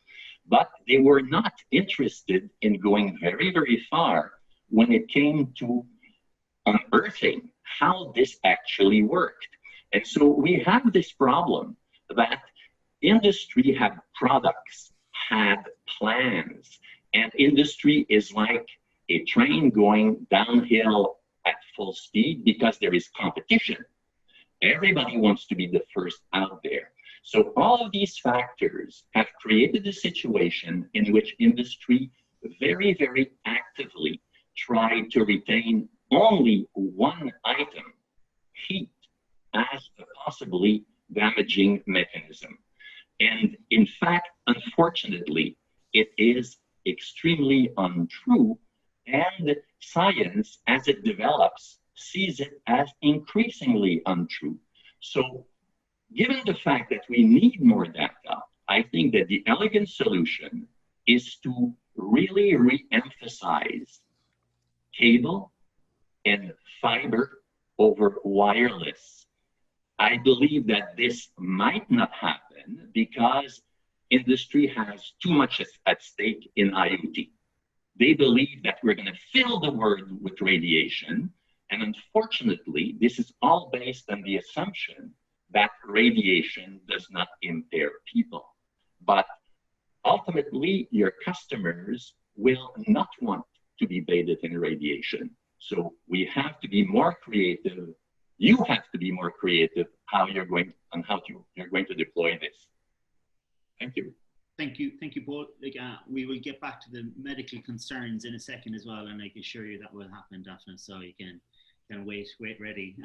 but they were not interested in going very, very far when it came to unearthing how this actually worked. And so we have this problem that industry had products, had plans, and industry is like a train going downhill at full speed because there is competition. Everybody wants to be the first out there. So all of these factors have created a situation in which industry very, very actively tried to retain only one item, heat, as a possibly damaging mechanism. And in fact, unfortunately, it is extremely untrue, and science, as it develops, sees it as increasingly untrue. So given the fact that we need more data, I think that the elegant solution is to really re-emphasize cable and fiber over wireless. I believe that this might not happen because industry has too much at stake in IoT. They believe that we're going to fill the world with radiation, and unfortunately, this is all based on the assumption that radiation does not impair people. But ultimately, your customers will not want to be bathed in radiation. So we have to be more creative. You have to be more creative you're going to deploy this. Thank you. Thank you both. We will get back to the medical concerns in a second as well, and I can assure you that will happen, Daphne. So you can wait ready.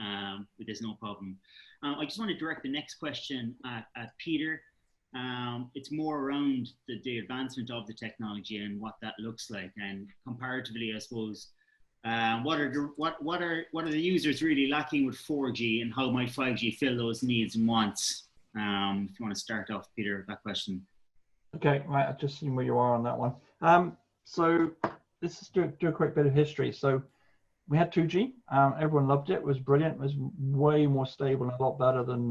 There's no problem. I just want to direct the next question at Peter. It's more around the advancement of the technology and what that looks like, and comparatively, I suppose, what are the users really lacking with 4G, and how might 5G fill those needs and wants? If you want to start off, Peter, with that question. Okay, right. I've just seen where you are on that one. So let's just do a quick bit of history. So we had 2G. Everyone loved it. It was brilliant. It was way more stable and a lot better than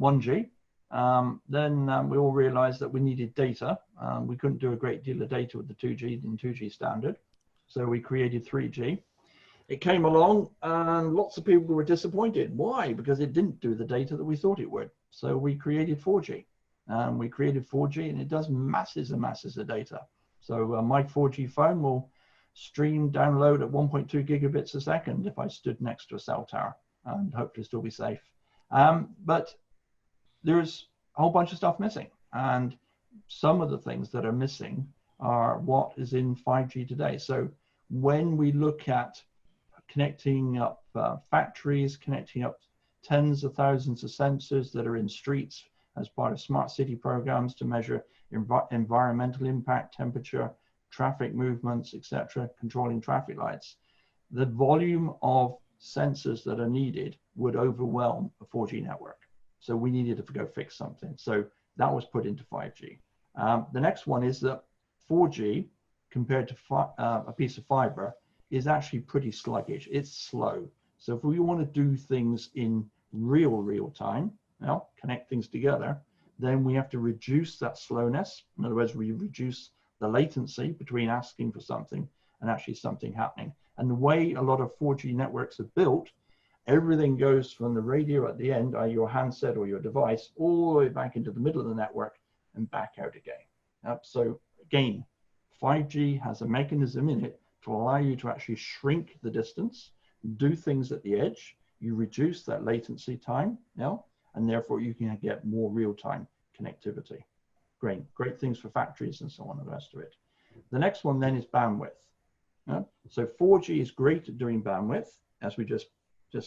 1G. Then we all realized that we needed data. We couldn't do a great deal of data with the 2G and 2G standard. So we created 3G. It came along and lots of people were disappointed. Why? Because it didn't do the data that we thought it would. So we created 4G. We created 4G, and it does masses and masses of data. So my 4G phone will stream, download at 1.2 gigabits a second if I stood next to a cell tower, and hopefully still be safe. But there's a whole bunch of stuff missing, and some of the things that are missing are what is in 5G today. So when we look at connecting up factories, connecting up tens of thousands of sensors that are in streets as part of smart city programs to measure environmental impact, temperature, traffic movements, etc., controlling traffic lights, the volume of sensors that are needed would overwhelm a 4G network. So we needed to go fix something. So that was put into 5G. The next one is that 4G compared to a piece of fiber is actually pretty sluggish. It's slow. So if we want to do things in real time, connect things together, then we have to reduce that slowness. In other words, we reduce the latency between asking for something and actually something happening. And the way a lot of 4G networks are built, everything goes from the radio at the end, your handset or your device, all the way back into the middle of the network and back out again. So again, 5G has a mechanism in it to allow you to actually shrink the distance, do things at the edge, you reduce that latency time, and therefore you can get more real-time connectivity. Great things for factories and so on, and the rest of it. The next one then is bandwidth. So 4G is great at doing bandwidth, as we just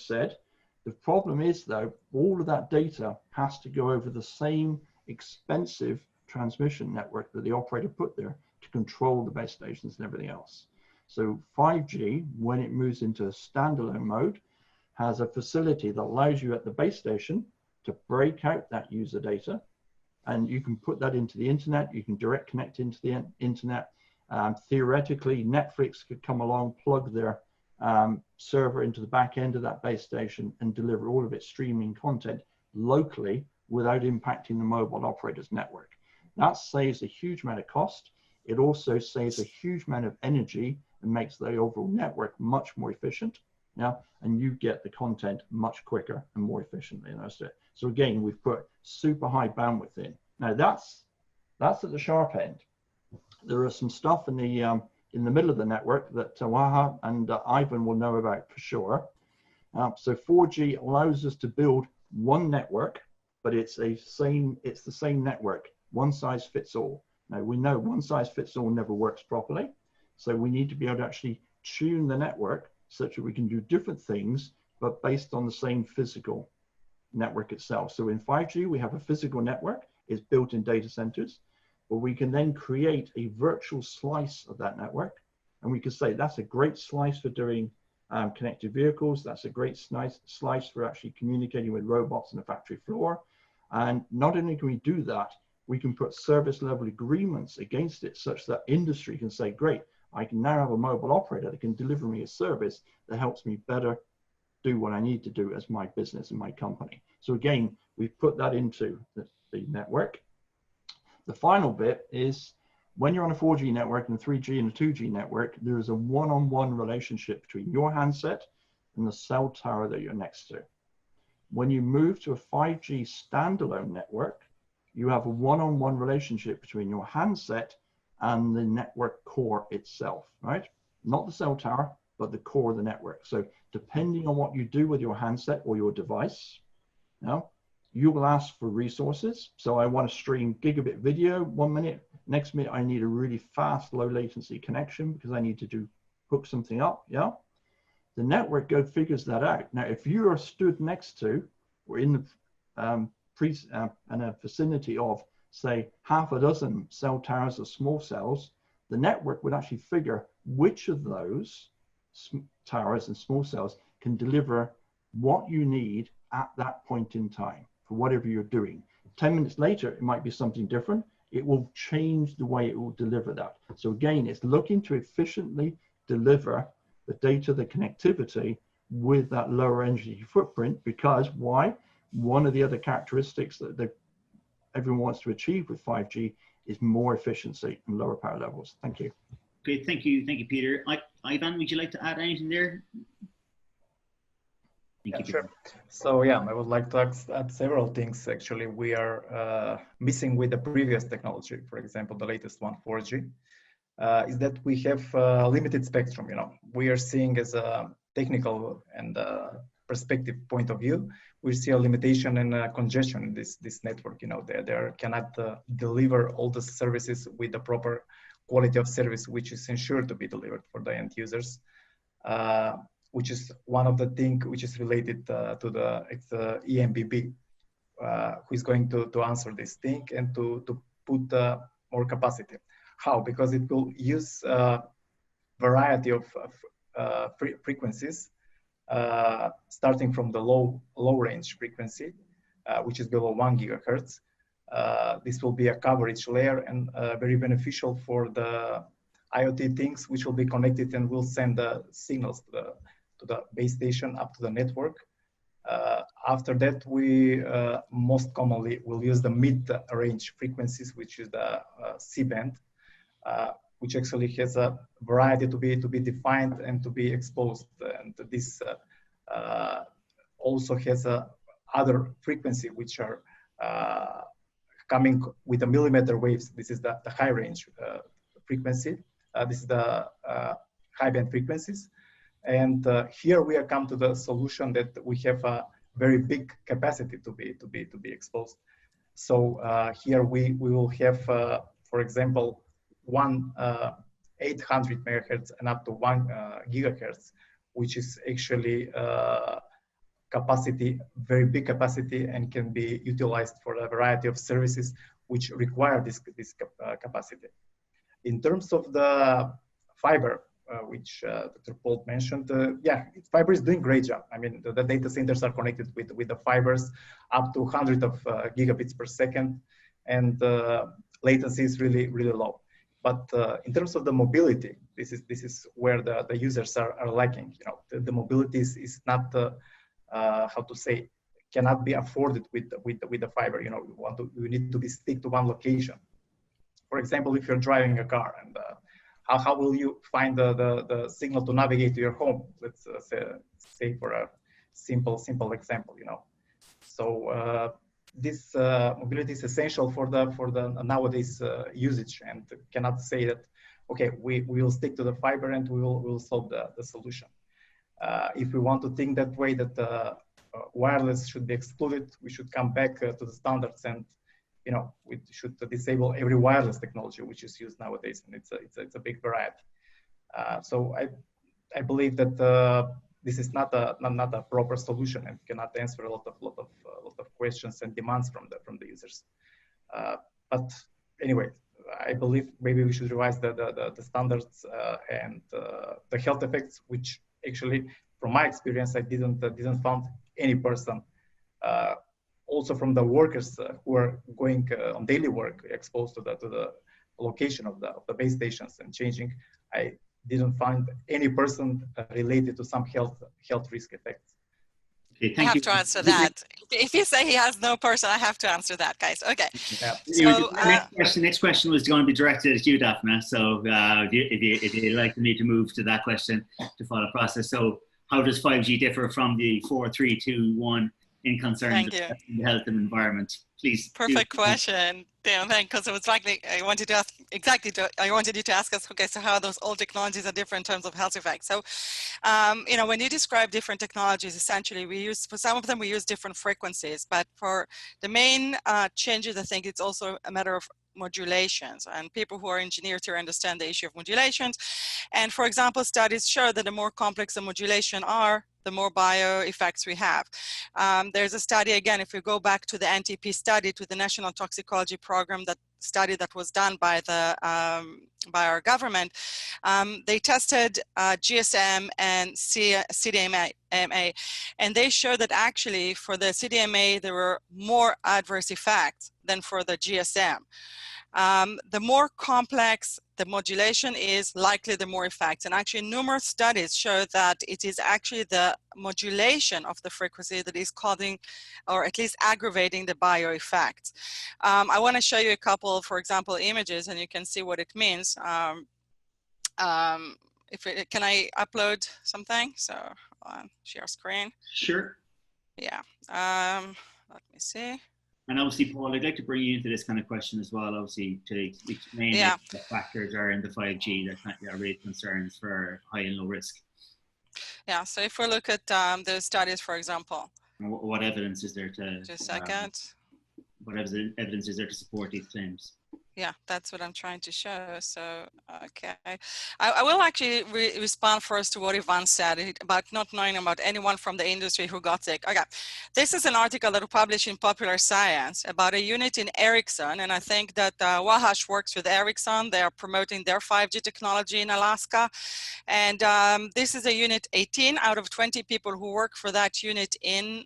said. The problem is, though, all of that data has to go over the same expensive transmission network that the operator put there to control the base stations and everything else. So 5G, when it moves into a standalone mode, has a facility that allows you at the base station to break out that user data, and you can put that into the internet. You can direct connect into the internet. Theoretically, Netflix could come along, plug their server into the back end of that base station and deliver all of its streaming content locally without impacting the mobile operator's network. That saves a huge amount of cost. It also saves a huge amount of energy and makes the overall network much more efficient. And you get the content much quicker and more efficiently. And that's it. So again, we've put super high bandwidth in. Now that's at the sharp end. There are some stuff in the middle of the network that Wahaj and Ivan will know about for sure. So 4G allows us to build one network, but it's the same network. One size fits all. Now we know one size fits all never works properly. So we need to be able to actually tune the network such that we can do different things, but based on the same physical network itself. So in 5G, we have a physical network. It's built in data centers, but we can then create a virtual slice of that network. And we can say that's a great slice for doing connected vehicles. That's a great slice for actually communicating with robots on the factory floor. And not only can we do that, we can put service level agreements against it such that industry can say, great, I can now have a mobile operator that can deliver me a service that helps me better do what I need to do as my business and my company. So again, we've put that into the network. The final bit is when you're on a 4G network and a 3G and a 2G network, there is a one-on-one relationship between your handset and the cell tower that you're next to. When you move to a 5G standalone network, you have a one-on-one relationship between your handset and the network core itself, right? Not the cell tower, but the core of the network. So depending on what you do with your handset or your device, you will ask for resources. So I want to stream gigabit video 1 minute. Next minute, I need a really fast, low latency connection because I need to hook something up, The network figures that out. Now, if you are stood next to or in the in a vicinity of, say, half a dozen cell towers or small cells, the network would actually figure which of those towers and small cells can deliver what you need at that point in time for whatever you're doing. 10 minutes later, it might be something different. It will change the way it will deliver that. So again, it's looking to efficiently deliver the data, the connectivity with that lower energy footprint, because why? One of the other characteristics that everyone wants to achieve with 5G is more efficiency and lower power levels. Thank you. Okay, thank you, Peter. Ivan, would you like to add anything there? Yeah, sure. So yeah, I would like to add several things. Actually, we are missing with the previous technology, for example, the latest one, 4G, is that we have limited spectrum. We are seeing as a technical and perspective point of view, we see a limitation and congestion in this network. They cannot deliver all the services with the proper quality of service, which is ensured to be delivered for the end users. Which is one of the things which is related to the EMBB, who is going to answer this thing and to put more capacity. How? Because it will use a variety of frequencies, starting from the low range frequency, which is below 1 gigahertz. This will be a coverage layer and very beneficial for the IoT things, which will be connected and will send the signals to the base station up to the network. After that, we most commonly will use the mid-range frequencies, which is the C-band, which actually has a variety to be defined and to be exposed. And this also has other frequency, which are coming with the millimeter waves. This is the high range frequency. This is the high band frequencies. And here we have come to the solution that we have a very big capacity to be exposed. So here we will have, for example, one 800 megahertz and up to 1 gigahertz, which is actually capacity, very big capacity, and can be utilized for a variety of services which require this capacity. In terms of the fiber, which Dr. Paul mentioned, yeah, fiber is doing a great job. I mean, the data centers are connected with the fibers up to 100 of gigabits per second, and latency is really, really low. But in terms of the mobility, this is where the users are lacking. You know, the mobility is not, how to say, cannot be afforded with the fiber. You know, you need to be stick to one location. For example, if you're driving a car, and how will you find the signal to navigate to your home? Let's say for a simple example, you know. So this mobility is essential for the nowadays usage, and cannot say that, okay, we will stick to the fiber and we'll solve the solution. If we want to think that way, that wireless should be excluded, we should come back to the standards, and you know, we should disable every wireless technology which is used nowadays, and it's a big variety. So I believe that this is not a proper solution and cannot answer a lot of questions and demands from the users. But anyway, I believe maybe we should revise the standards and the health effects, which actually, from my experience, I didn't find any person. Also from the workers who are going on daily work, exposed to the location of the base stations and changing, I didn't find any person related to some health risk effects. Okay, I have to answer that. If you say he has no person, I have to answer that, guys. Okay. Yeah. So, next question was going to be directed at you, Daphne. So if you'd like me to move to that question to follow process. So how does 5G differ from the 4, 3, 2, 1 in concerns of the health and environment? Please. Perfect question. Damn, thank, because it was likely I wanted to ask I wanted you to ask us, okay, so how those old technologies are different in terms of health effects. So, you know, when you describe different technologies, essentially for some of them we use different frequencies, but for the main changes, I think it's also a matter of modulations, and people who are engineers here understand the issue of modulations. And for example, studies show that the more complex the modulation are, the more bio effects we have. There's a study, again, if we go back to the NTP study, to the National Toxicology Program, that study that was done by by our government, they tested GSM and CDMA, and they showed that actually for the CDMA, there were more adverse effects than for the GSM. The more complex the modulation is, likely the more effects. And actually numerous studies show that it is actually the modulation of the frequency that is causing, or at least aggravating, the bio effects. I want to show you a couple, for example, images, and you can see what it means. Can I upload something? So share screen. Sure. Yeah. Let me see. And obviously, Paul, I'd like to bring you into this kind of question as well, obviously, to explain what factors are in the 5G that are really concerns for high and low risk. Yeah, so if we look at those studies, for example. What evidence is there to... Just a second. What evidence is there to support these claims? Yeah, that's what I'm trying to show. So, okay. I will actually respond first to what Ivan said about not knowing about anyone from the industry who got sick. Okay, this is an article that was published in Popular Science about a unit in Ericsson, and I think that Wahaj works with Ericsson. They are promoting their 5G technology in Alaska, and this is a unit. 18 out of 20 people who work for that unit in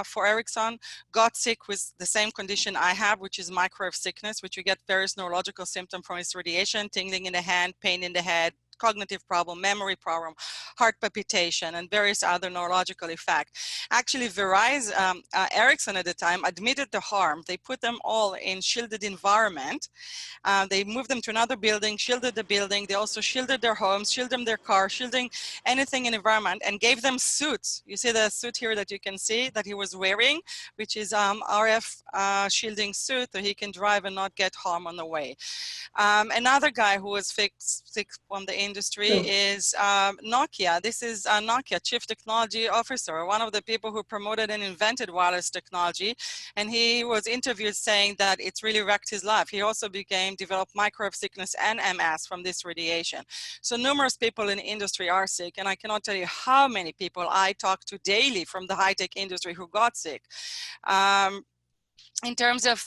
for Ericsson got sick with the same condition I have, which is microwave sickness, which you get various neurological symptoms from its radiation, tingling in the hand, pain in the head, cognitive problem, memory problem, heart palpitation, and various other neurological effects. Actually, Ericsson at the time admitted the harm. They put them all in shielded environment. They moved them to another building, shielded the building. They also shielded their homes, shielded their car, shielding anything in environment, and gave them suits. You see the suit here that you can see that he was wearing, which is RF shielding suit, so he can drive and not get harm on the way. Another guy who was sick from the industry is Nokia. This is Nokia Chief Technology Officer, one of the people who promoted and invented wireless technology. And he was interviewed saying that it's really wrecked his life. He also developed microwave sickness and MS from this radiation. So numerous people in the industry are sick. And I cannot tell you how many people I talk to daily from the high-tech industry who got sick. In terms of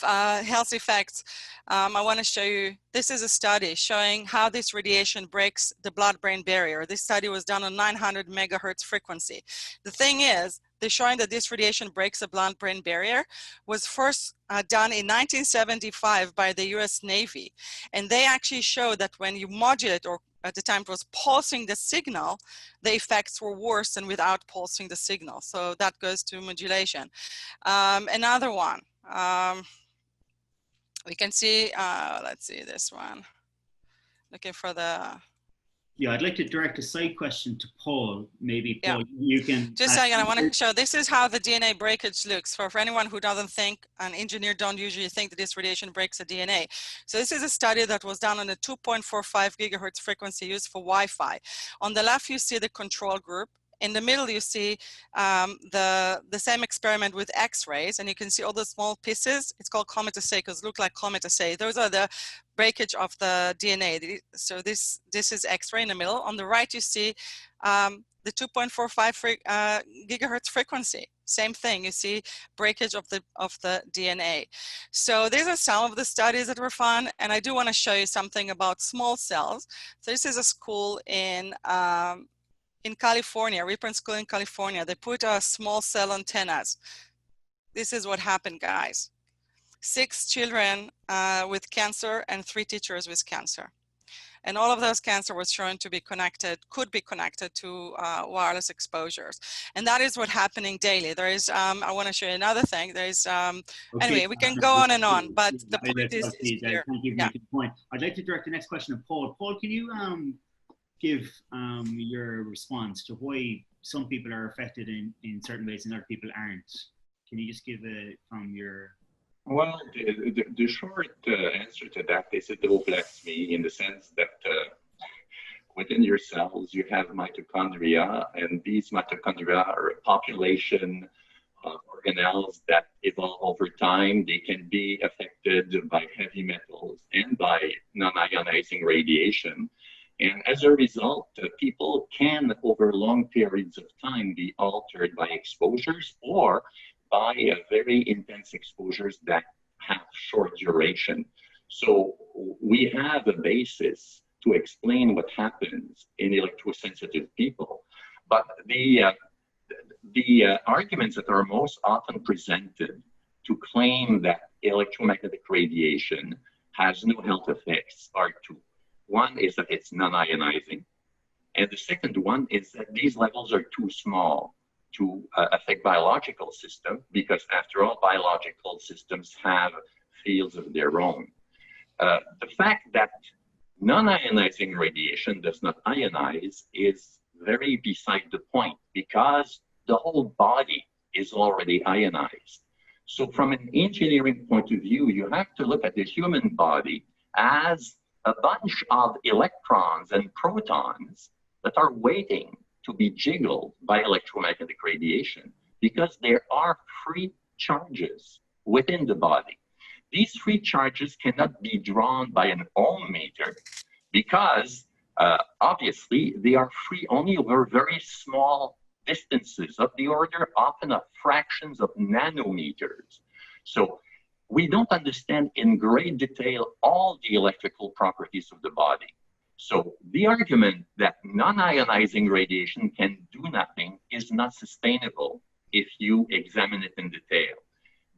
health effects, I want to show you, this is a study showing how this radiation breaks the blood-brain barrier. This study was done on 900 megahertz frequency. The thing is, they're showing that this radiation breaks the blood-brain barrier was first done in 1975 by the US Navy. And they actually show that when you modulate, or at the time it was pulsing the signal, the effects were worse than without pulsing the signal. So that goes to modulation. Another one. We can see, let's see this one. Looking for the. Yeah, I'd like to direct a side question to Paul. Maybe Paul, you can. Just a second, I want to show, this is how the DNA breakage looks for anyone who doesn't think, an engineer don't usually think that this radiation breaks the DNA. So this is a study that was done on a 2.45 gigahertz frequency used for Wi-Fi. On the left, you see the control group. In the middle, you see the same experiment with X-rays, and you can see all the small pieces. It's called chromatosay because look like chromatosay. Those are the breakage of the DNA. So this is X-ray in the middle. On the right, you see the 2.45 gigahertz frequency. Same thing. You see breakage of the DNA. So these are some of the studies that were fun, and I do want to show you something about small cells. So this is a school in California, Ripon School in California. They put small cell antennas. This is what happened, guys. 6 children with cancer and 3 teachers with cancer. And all of those cancer was shown to be connected, could be connected to wireless exposures. And that is what's happening daily. There is, I want to show you another thing. There is, anyway, we can go on and on, but the point is here. Thank you for making the point. I'd like to direct the next question to Paul. Paul, can you give your response to why some people are affected in certain ways and other people aren't? Can you just give it from your... Well, the short answer to that is it reflects me in the sense that within your cells you have mitochondria, and these mitochondria are a population of organelles that evolve over time. They can be affected by heavy metals and by non-ionizing radiation. And as a result, people can, over long periods of time, be altered by exposures or by very intense exposures that have short duration. So we have a basis to explain what happens in electrosensitive people. But the arguments that are most often presented to claim that electromagnetic radiation has no health effects are 2. One is that it's non-ionizing, and the second one is that these levels are too small to affect biological systems, because after all, biological systems have fields of their own. The fact that non-ionizing radiation does not ionize is very beside the point, because the whole body is already ionized. So from an engineering point of view, you have to look at the human body as a bunch of electrons and protons that are waiting to be jiggled by electromagnetic radiation, because there are free charges within the body. These free charges cannot be drawn by an ohm meter because obviously they are free only over very small distances of the order often of fractions of nanometers. So we don't understand in great detail all the electrical properties of the body. So the argument that non-ionizing radiation can do nothing is not sustainable if you examine it in detail.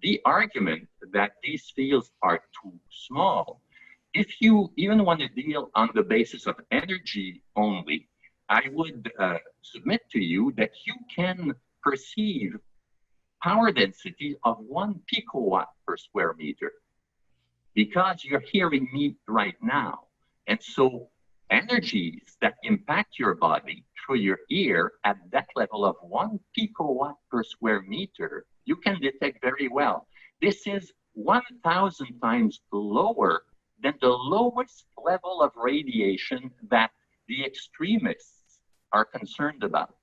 The argument that these fields are too small, if you even want to deal on the basis of energy only, I would submit to you that you can perceive power density of 1 picowatt per square meter, because you're hearing me right now. And so energies that impact your body through your ear at that level of 1 picowatt per square meter, you can detect very well. This is 1,000 times lower than the lowest level of radiation that the extremists are concerned about.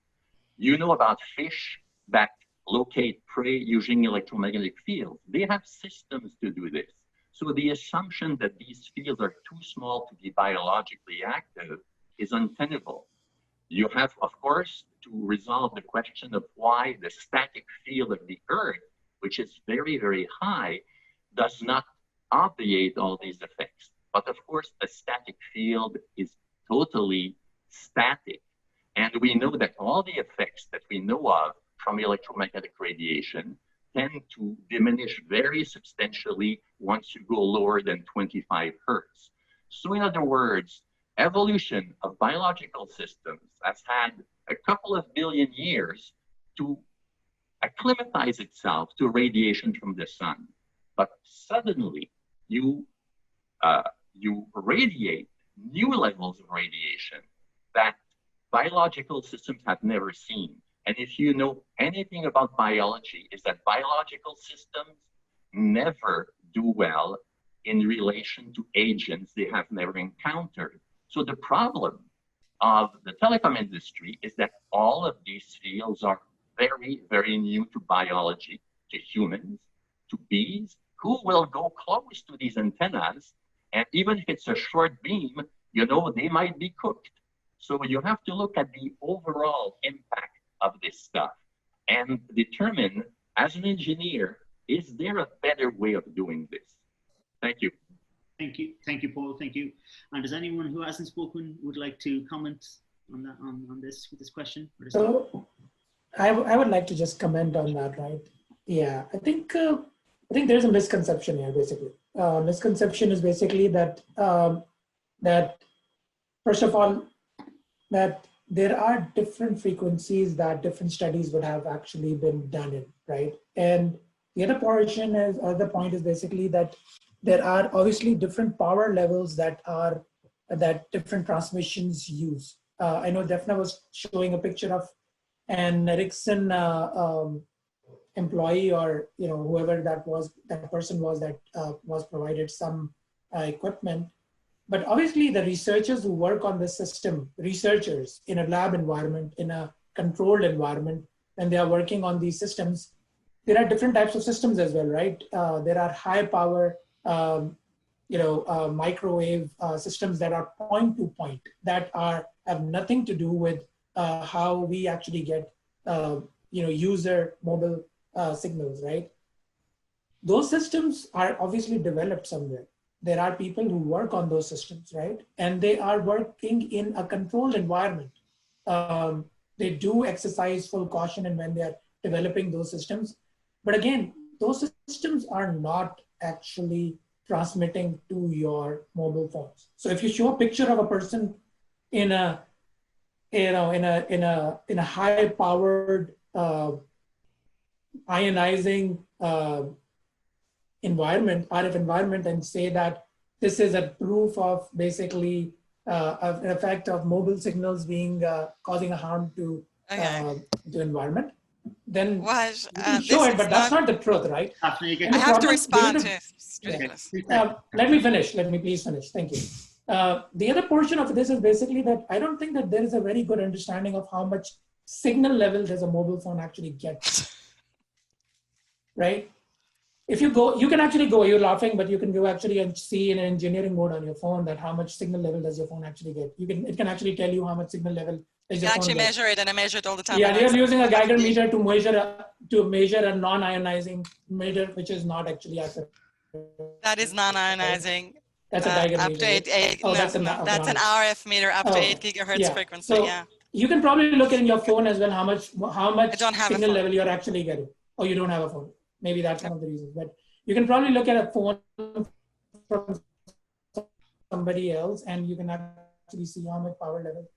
You know about fish that locate prey using electromagnetic fields. They have systems to do this. So the assumption that these fields are too small to be biologically active is untenable. You have, of course, to resolve the question of why the static field of the Earth, which is very, very high, does not obviate all these effects. But of course, a static field is totally static. And we know that all the effects that we know of from electromagnetic radiation tend to diminish very substantially once you go lower than 25 hertz. So in other words, evolution of biological systems has had a couple of billion years to acclimatize itself to radiation from the sun. But suddenly you radiate new levels of radiation that biological systems have never seen. And if you know anything about biology, is that biological systems never do well in relation to agents they have never encountered. So the problem of the telecom industry is that all of these fields are very, very new to biology, to humans, to bees, who will go close to these antennas. And even if it's a short beam, you know, they might be cooked. So you have to look at the overall impact of this stuff and determine, as an engineer, is there a better way of doing this? Thank you. Thank you, Paul. Thank you. And does anyone who hasn't spoken would like to comment on that, on this question? So, I would like to just comment on that, right? Yeah, I think there's a misconception here, basically. Misconception is basically that that first of all, that there are different frequencies that different studies would have actually been done in, right? And the other portion is, or the point is basically that there are obviously different power levels that different transmissions use. I know Daphne was showing a picture of an Ericsson employee, or whoever that person was that was provided some equipment. But obviously the researchers who work on the system, researchers in a lab environment, in a controlled environment, and they are working on these systems, there are different types of systems as well, right? There are high power, microwave systems that are point to point, that have nothing to do with how we actually get, user mobile signals, right? Those systems are obviously developed somewhere. There are people who work on those systems, right? And they are working in a controlled environment. They do exercise full caution and when they are developing those systems. But again, those systems are not actually transmitting to your mobile phones. So if you show a picture of a person in a high powered ionizing environment, RF environment, and say that this is a proof of basically an effect of mobile signals being causing a harm to the environment, then Wahaj, show it, but that's not the truth, right? I have to respond to Let me finish. Let me please finish. Thank you. The other portion of this is basically that I don't think that there is a very good understanding of how much signal level does a mobile phone actually get, right? If you go, you can actually go, you're laughing, but you can go actually and see in an engineering mode on your phone that how much signal level does your phone actually get. It can actually tell you how much signal level is your phone actually measure it, and I measure it all the time. Yeah, you're using a Geiger meter to measure a non-ionizing meter, which is not actually accurate. That is non-ionizing. That's a Geiger up meter. To 8, oh, no, that's an RF meter up to 8 gigahertz frequency. So yeah. You can probably look in your phone as well how much signal level you're actually getting. Oh, you don't have a phone. Maybe that's one of the reasons. But you can probably look at a phone from somebody else and you can actually see how much power level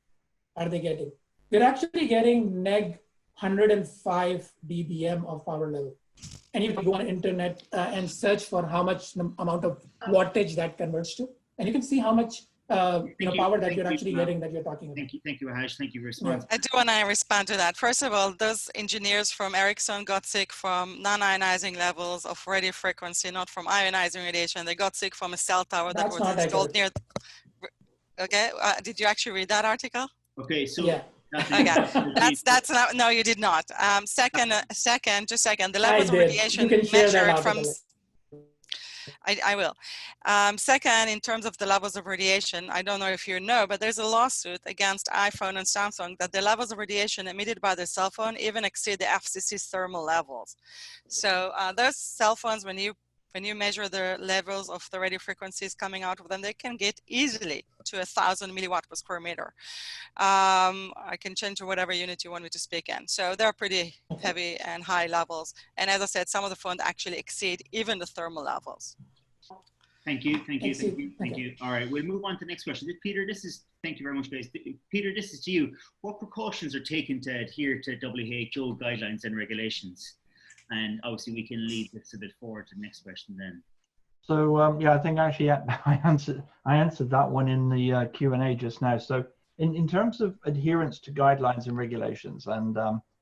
are they getting. We're actually getting neg 105 dBm of power level. And you can go on internet and search for how much amount of wattage that converts to. And you can see how much power that you're actually getting that you're talking about. Thank you, Wahaj. Thank you for responding. I do want to respond to that. First of all, those engineers from Ericsson got sick from non-ionizing levels of radio frequency, not from ionizing radiation. They got sick from a cell tower that was installed near. Okay, did you actually read that article? Okay, so Yeah. Okay, that's not, no, you did not. Second, the levels of radiation You can share that measured from, article. I will. Second, in terms of the levels of radiation, I don't know if you know, but there's a lawsuit against iPhone and Samsung that the levels of radiation emitted by their cell phone even exceed the FCC's thermal levels. So those cell phones, when you measure the levels of the radio frequencies coming out of them, they can get easily to 1,000 milliwatt per square meter. I can change to whatever unit you want me to speak in. So they're pretty heavy and high levels. And as I said, some of the phones actually exceed even the thermal levels. Thank you. All right, we'll move on to the next question. Peter, thank you very much, guys. Peter, this is to you. What precautions are taken to adhere to WHO guidelines and regulations? And obviously we can lead this a bit forward to the next question then. So yeah, I think actually I answered that one in the Q&A just now. So in terms of adherence to guidelines and regulations, and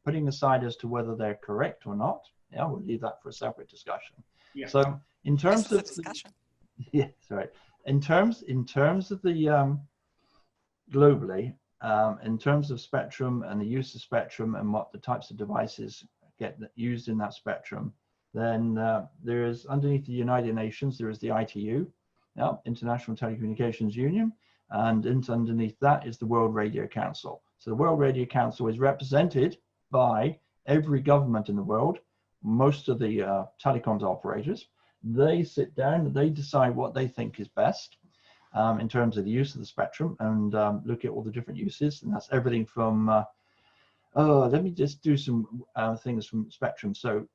putting aside as to whether they're correct or not, yeah, we'll leave that for a separate discussion. Yeah. So in terms of discussion, yeah, sorry. In terms of the globally, in terms of spectrum and the use of spectrum and what the types of devices get used in that spectrum, then there is, underneath the United Nations, there is the ITU, yeah, International Telecommunications Union, and underneath that is the World Radio Council. So the World Radio Council is represented by every government in the world, most of the telecoms operators. They sit down and they decide what they think is best in terms of the use of the spectrum, and look at all the different uses, and that's everything from let me just do some things from spectrum. So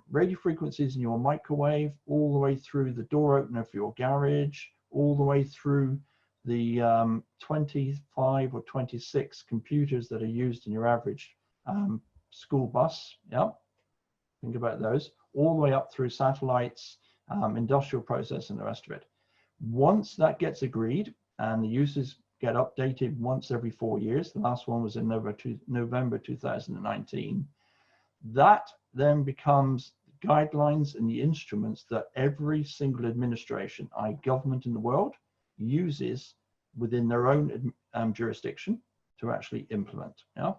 radio frequencies in your microwave, all the way through the door opener for your garage, all the way through the 25 or 26 computers that are used in your average school bus. Yeah, think about those, all the way up through satellites, industrial process, and the rest of it. Once that gets agreed and the uses get updated once every 4 years, the last one was in November 2019, that then becomes guidelines and the instruments that every single administration, government in the world, uses within their own jurisdiction to actually implement. Yeah,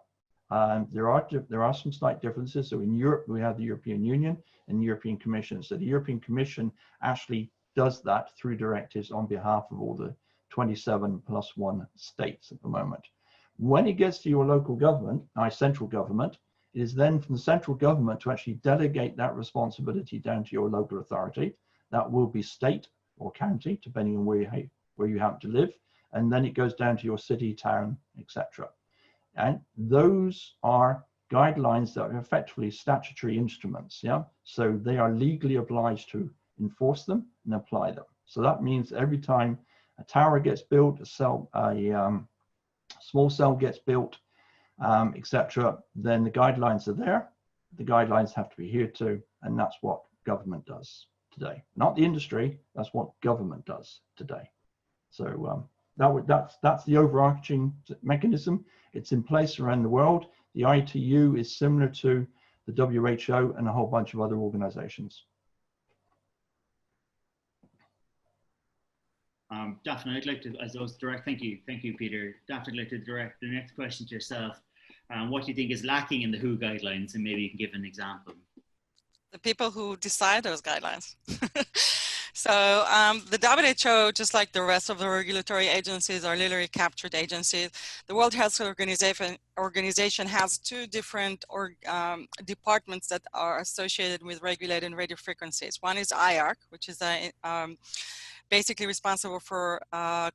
there are some slight differences. So in Europe, we have the European Union and the European Commission. So the European Commission actually does that through directives on behalf of all the 27+1 states at the moment. When it gets to your local government, central government, it is then from the central government to actually delegate that responsibility down to your local authority. That will be state or county, depending on where you happen to live, and then it goes down to your city, town, etc. And those are guidelines that are effectively statutory instruments. Yeah, so they are legally obliged to enforce them and apply them. So that means every time a tower gets built, a small cell gets built, etc., then the guidelines are there. The guidelines have to be adhered to, and that's what government does today. Not the industry, that's what government does today. So that's the overarching mechanism. It's in place around the world. The ITU is similar to the WHO and a whole bunch of other organizations. Daphne, I'd like to, as those direct, thank you, Peter. Daphne, I'd like to direct the next question to yourself. What do you think is lacking in the WHO guidelines, and maybe you can give an example? The people who decide those guidelines. So the WHO, just like the rest of the regulatory agencies, are literally captured agencies. The World Health Organization has two different departments that are associated with regulating radio frequencies. One is IARC, which is basically responsible for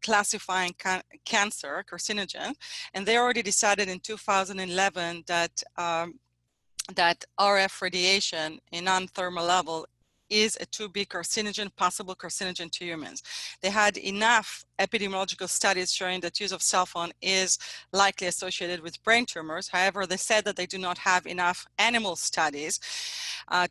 classifying cancer, carcinogen, and they already decided in 2011 that that RF radiation in non-thermal level is a 2B carcinogen, possible carcinogen to humans. They had enough epidemiological studies showing that use of cell phone is likely associated with brain tumors. However, they said that they do not have enough animal studies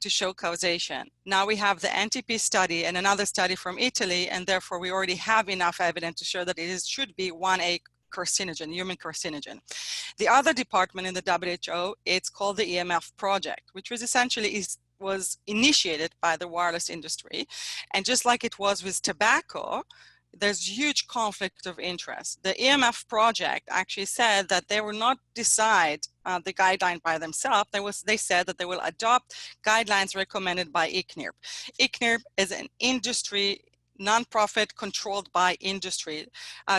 to show causation. Now we have the NTP study and another study from Italy, and therefore we already have enough evidence to show that it should be 1A carcinogen, human carcinogen. The other department in the WHO, it's called the EMF project, which was essentially was initiated by the wireless industry. And just like it was with tobacco, there's huge conflict of interest. The EMF project actually said that they will not decide the guideline by themselves. They said that they will adopt guidelines recommended by ICNIRP. ICNIRP is an industry nonprofit controlled by industry.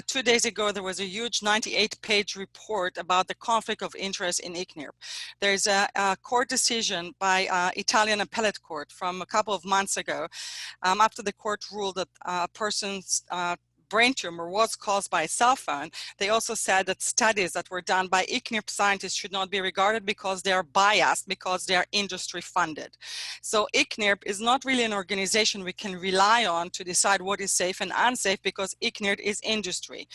2 days ago, there was a huge 98-page report about the conflict of interest in ICNIRP. There's a court decision by Italian appellate court from a couple of months ago, after the court ruled that a person's brain tumor was caused by a cell phone. They also said that studies that were done by ICNIRP scientists should not be regarded because they are biased, because they are industry funded. So ICNIRP is not really an organization we can rely on to decide what is safe and unsafe, because ICNIRP is industry.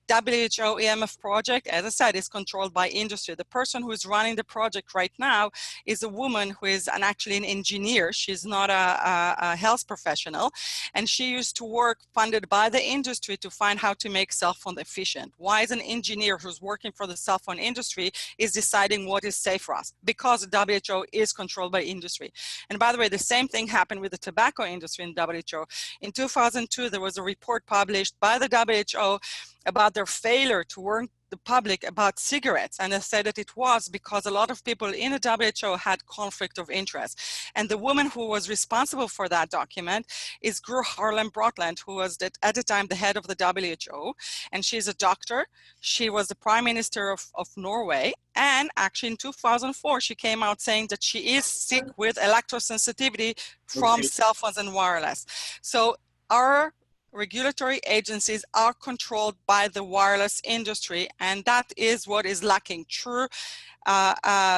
WHO EMF project, as I said, is controlled by industry. The person who is running the project right now is a woman who is actually an engineer. She's not a health professional, and she used to work funded by the industry to find how to make cell phone efficient. Why is an engineer who's working for the cell phone industry is deciding what is safe for us? Because the WHO is controlled by industry. And by the way, the same thing happened with the tobacco industry in WHO. In 2002, there was a report published by the WHO about their failure to warn the public about cigarettes, and they said that it was because a lot of people in the WHO had conflict of interest. And the woman who was responsible for that document is Gro Harlem Brundtland, who was at the time the head of the WHO, and she's a doctor. She was the Prime Minister of Norway, and actually in 2004 she came out saying that she is sick with electrosensitivity from cell phones and wireless. So our regulatory agencies are controlled by the wireless industry, and that is what is lacking. True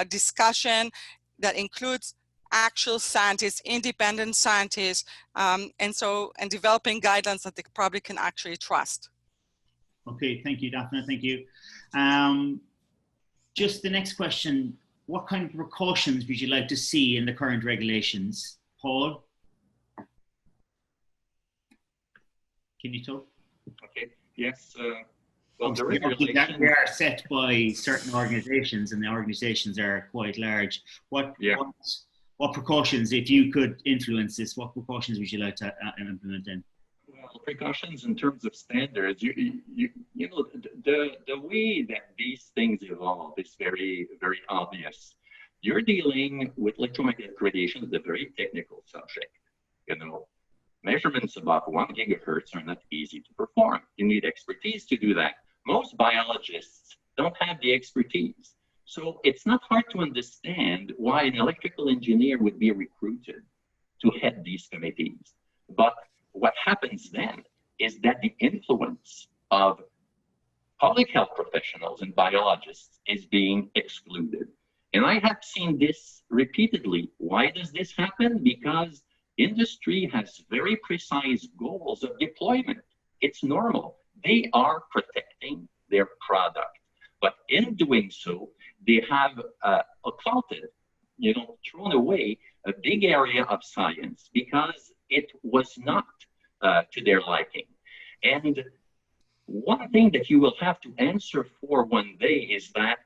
discussion that includes actual scientists, independent scientists, and developing guidelines that the public can actually trust. Okay, thank you, Daphne, thank you. Just the next question, what kind of precautions would you like to see in the current regulations? Paul? Can you talk? Okay, yes. Well, the They regulations are set by certain organizations, and the organizations are quite large. What precautions, if you could influence this, what precautions would you like to implement in? Well, precautions in terms of standards, you know, the way that these things evolve is very, very obvious. You're dealing with electromagnetic radiation, is a very technical subject. You know, measurements above 1 gigahertz are not easy to perform. You need expertise to do that. Most biologists don't have the expertise. So it's not hard to understand why an electrical engineer would be recruited to head these committees. But what happens then is that the influence of public health professionals and biologists is being excluded. And I have seen this repeatedly. Why does this happen? Because industry has very precise goals of deployment. It's normal. They are protecting their product. But in doing so, they have occulted, you know, thrown away a big area of science because it was not to their liking. And one thing that you will have to answer for one day is that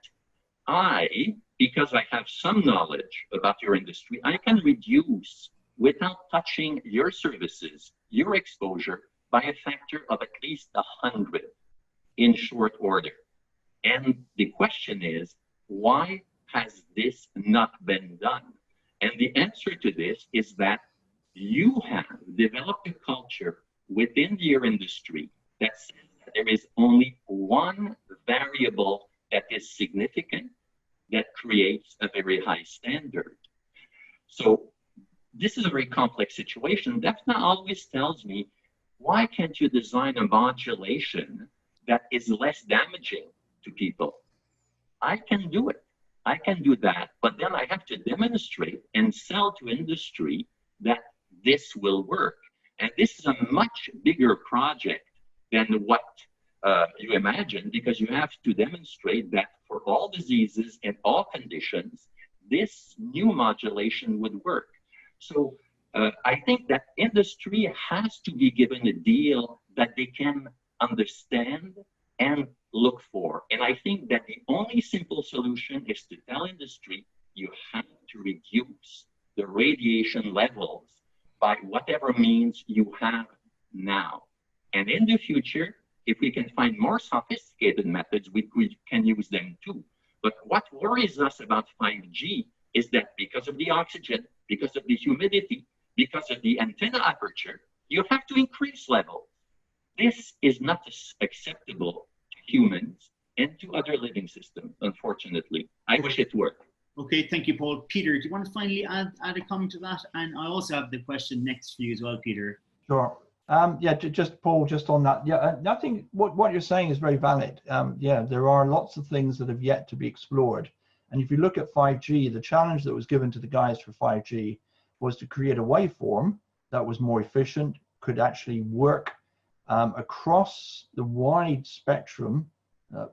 because I have some knowledge about your industry, I can reduce, without touching your services, your exposure by a factor of at least 100 in short order. And the question is, why has this not been done? And the answer to this is that you have developed a culture within your industry that says that there is only one variable that is significant that creates a very high standard. So this is a very complex situation. Daphne always tells me, why can't you design a modulation that is less damaging to people? I can do it. I can do that, but then I have to demonstrate and sell to industry that this will work. And this is a much bigger project than what you imagine, because you have to demonstrate that for all diseases and all conditions, this new modulation would work. So I think that industry has to be given a deal that they can understand and look for. And I think that the only simple solution is to tell industry, you have to reduce the radiation levels by whatever means you have now. And in the future, if we can find more sophisticated methods, we can use them too. But what worries us about 5G is that because of the oxygen, because of the humidity, because of the antenna aperture, you have to increase level. This is not acceptable to humans and to other living systems, unfortunately. I wish it worked. Okay, thank you, Paul. Peter, do you want to finally add a comment to that? And I also have the question next for you as well, Peter. Sure. Yeah, just Paul, just on that. Yeah, I think what you're saying is very valid. Yeah, there are lots of things that have yet to be explored. And if you look at 5G, the challenge that was given to the guys for 5G was to create a waveform that was more efficient, could actually work across the wide spectrum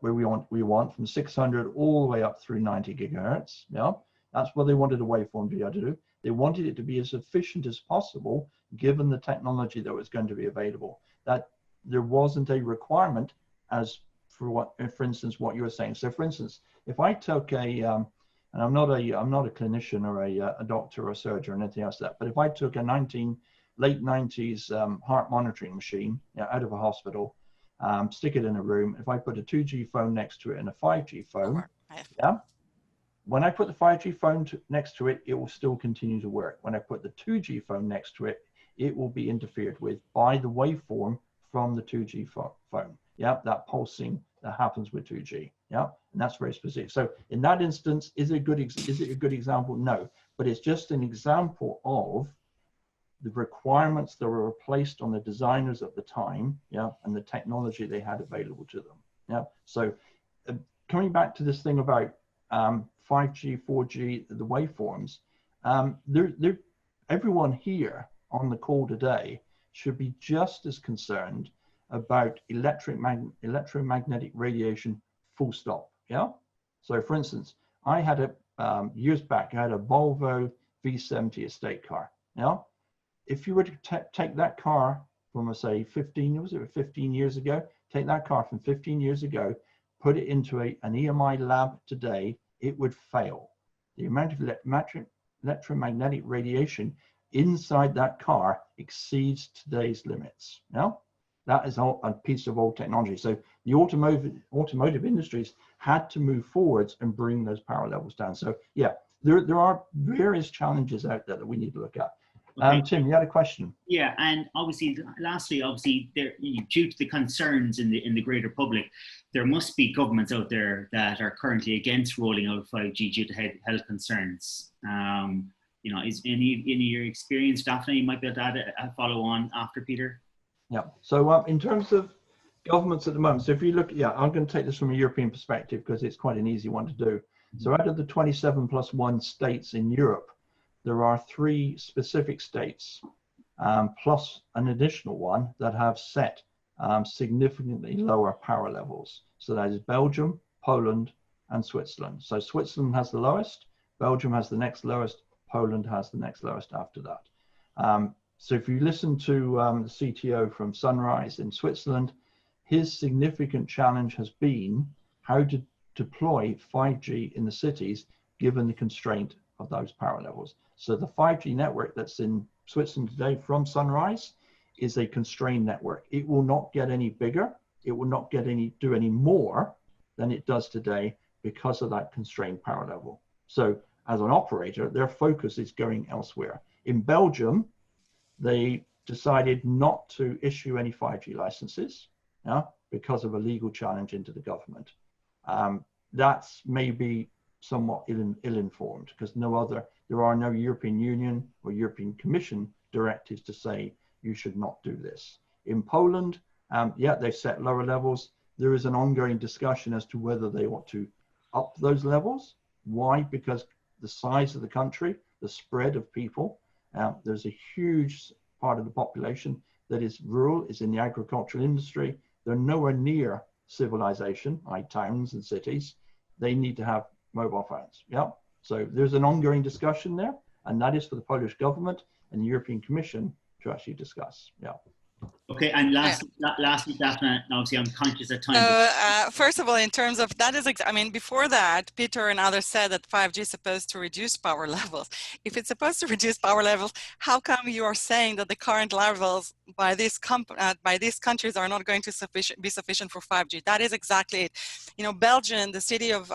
where we want from 600 all the way up through 90 gigahertz. Yeah, that's what they wanted a waveform to be able to do. They wanted it to be as efficient as possible, given the technology that was going to be available. That there wasn't a requirement as for instance, what you were saying. So, for instance, if I took a, and I'm not a clinician or a doctor or a surgeon or anything else like that, but if I took a late 90s heart monitoring machine out of a hospital, stick it in a room, if I put a 2G phone next to it and a 5G phone, yeah, when I put the 5G phone next to it, it will still continue to work. When I put the 2G phone next to it, it will be interfered with by the waveform from the 2G phone. Yeah, that pulsing that happens with 2G. Yeah, and that's very specific. So in that instance, is it a good example? No, but it's just an example of the requirements that were placed on the designers at the time, yeah, and the technology they had available to them. Yeah, so coming back to this thing about 5G, 4G, the waveforms, everyone here on the call today should be just as concerned about electromagnetic radiation, full stop. Yeah. So, for instance, I had years back, I had a Volvo V70 estate car. Yeah. If you were to take that car from, say, 15 years ago, take that car from 15 years ago, put it into an EMI lab today, it would fail. The amount of electromagnetic radiation inside that car exceeds today's limits. Now, that is a piece of old technology. So the automotive industries had to move forwards and bring those power levels down. So yeah, there are various challenges out there that we need to look at. Okay. Tim, you had a question. Yeah, and lastly, due to the concerns in the greater public, there must be governments out there that are currently against rolling out 5G due to health concerns. Is any in your experience, Daphne, you might be able to add a follow on after Peter? Yeah. So in terms of governments at the moment, so if you look, I'm going to take this from a European perspective because it's quite an easy one to do. So out of the 27+1 states in Europe, there are 3 specific states plus an additional one that have set significantly lower power levels. So that is Belgium, Poland, and Switzerland. So Switzerland has the lowest, Belgium has the next lowest, Poland has the next lowest after that. So if you listen to the CTO from Sunrise in Switzerland, his significant challenge has been how to deploy 5G in the cities, given the constraint of those power levels. So the 5G network that's in Switzerland today from Sunrise is a constrained network. It will not get any bigger. It will not do any more than it does today because of that constrained power level. So as an operator, their focus is going elsewhere. In Belgium, they decided not to issue any 5G licenses because of a legal challenge into the government. That's maybe somewhat ill-informed because there are no European Union or European Commission directives to say you should not do this. In Poland, they've set lower levels. There is an ongoing discussion as to whether they want to up those levels. Why? Because the size of the country, the spread of people, there's a huge part of the population that is rural, is in the agricultural industry. They're nowhere near civilization, like towns and cities. They need to have mobile phones. Yeah. So there's an ongoing discussion there, and that is for the Polish government and the European Commission to actually discuss. Yeah. Okay, and lastly, Daphne, obviously I'm conscious of time. So first of all, in terms of that is, I mean, before that, Peter and others said that 5G is supposed to reduce power levels. If it's supposed to reduce power levels, how come you are saying that the current levels by these countries are not going to be sufficient for 5G? That is exactly it. You know, Belgium, the city of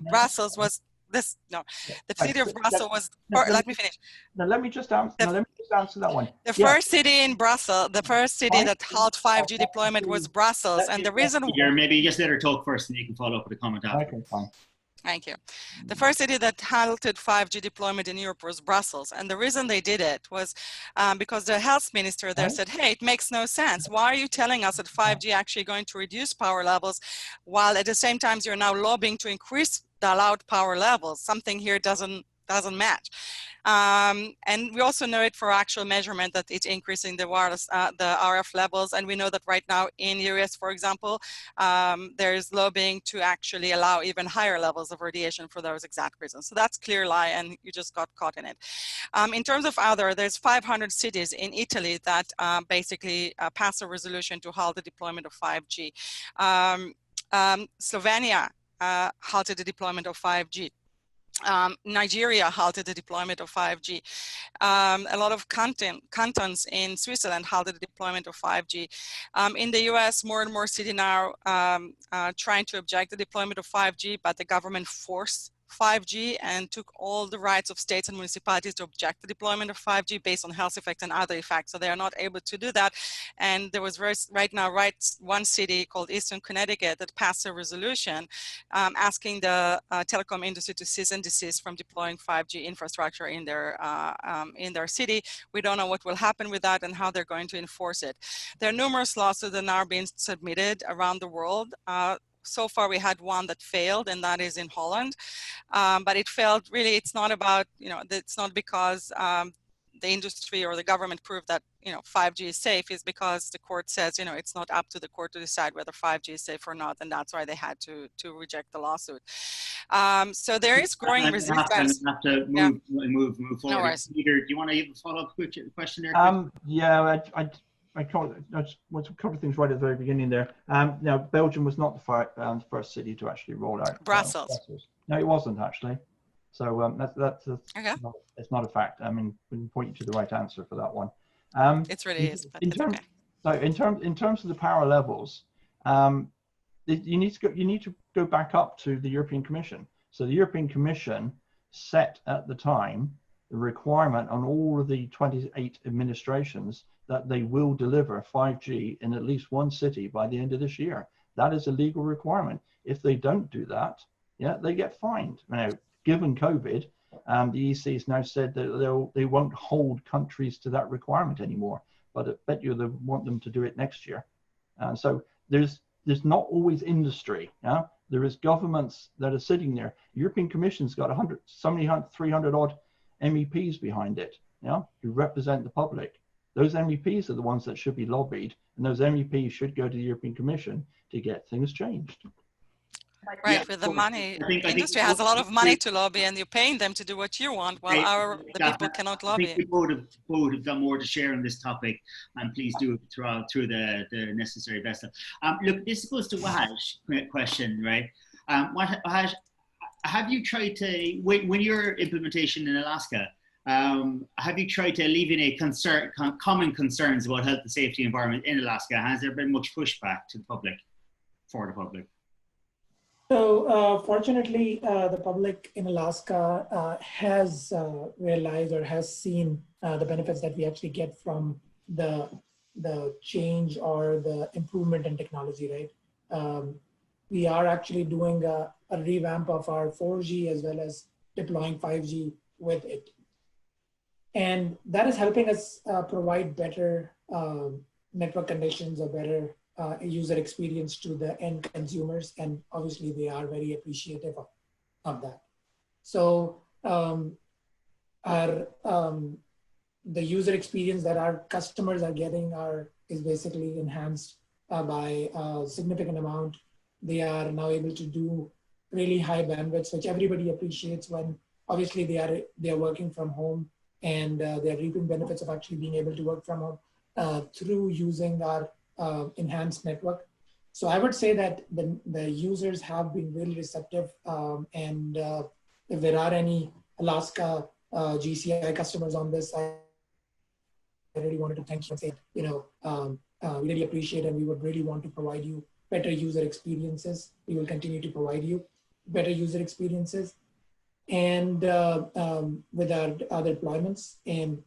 Brussels was this. No, the city of Brussels was. Let me finish. Now let me just answer that one. The first city in Brussels, the first city that held 5G deployment was Brussels, and the reason. Maybe just let her talk first, and you can follow up with a comment after. Okay, fine. Thank you. The first city that halted 5G deployment in Europe was Brussels. And the reason they did it was because the health minister there said, hey, it makes no sense. Why are you telling us that 5G actually going to reduce power levels while at the same time you're now lobbying to increase the allowed power levels? Something here doesn't match. And we also know it for actual measurement that it's increasing the wireless, the RF levels. And we know that right now in the US, for example, there's lobbying to actually allow even higher levels of radiation for those exact reasons. So that's clear lie, and you just got caught in it. In terms of there's 500 cities in Italy that basically pass a resolution to halt the deployment of 5G. Slovenia halted the deployment of 5G. Nigeria halted the deployment of 5G. A lot of cantons in Switzerland halted the deployment of 5G. In the US, more and more cities now trying to object the deployment of 5G, but the government forced 5G and took all the rights of states and municipalities to object the deployment of 5G based on health effects and other effects. So they are not able to do that. And there was one city called Eastern Connecticut that passed a resolution asking the telecom industry to cease and desist from deploying 5G infrastructure in their city. We don't know what will happen with that and how they're going to enforce it. There are numerous lawsuits that are being submitted around the world. So far, we had one that failed, and that is in Holland. But it failed, really, it's not about, it's not because the industry or the government proved that, 5G is safe. It's because the court says, it's not up to the court to decide whether 5G is safe or not. And that's why they had to reject the lawsuit. So there is growing resistance. Have to move forward. No worries. Peter, do you want to even follow up question there? Yeah, I want to cover things right at the very beginning there. Now, Belgium was not the first city to actually roll out. Brussels. No, it wasn't actually. So that's okay. It's not a fact. I mean, we can point you to the right answer for that one. It really is, but it's okay. So in terms of the power levels, you need to go back up to the European Commission. So the European Commission set at the time the requirement on all of the 28 administrations that they will deliver 5G in at least one city by the end of this year. That is a legal requirement. If they don't do that, they get fined. Now, given COVID, the EC has now said that they won't hold countries to that requirement anymore, but I bet you they want them to do it next year. So there's not always industry. There is governments that are sitting there. European Commission's got 300 odd MEPs behind it, who represent the public. Those MEPs are the ones that should be lobbied, and those MEPs should go to the European Commission to get things changed. Right, with the money. The industry has a lot of money to lobby, and you're paying them to do what you want, while the people cannot lobby. I think we both have got more to share on this topic, and please do it through the necessary vessel. Look, this goes to Wahaj's question, right? Wahaj, have you tried to, when your implementation in Alaska, have you tried to alleviate common concerns about health and safety environment in Alaska? Has there been much pushback to the public, for the public? So fortunately, the public in Alaska has realized or has seen the benefits that we actually get from the change or the improvement in technology, right? We are actually doing a revamp of our 4G as well as deploying 5G with it. And that is helping us provide better network conditions or better user experience to the end consumers. And obviously they are very appreciative of that. So the user experience that our customers are getting is basically enhanced by a significant amount. They are now able to do really high bandwidths, which everybody appreciates when obviously they are working from home and they are reaping benefits of actually being able to work from home. through using our enhanced network. So I would say that the users have been really receptive, and if there are any Alaska GCI customers on this, I really wanted to thank you and say, we really appreciate and we would really want to provide you better user experiences. We will continue to provide you better user experiences and with our other deployments. And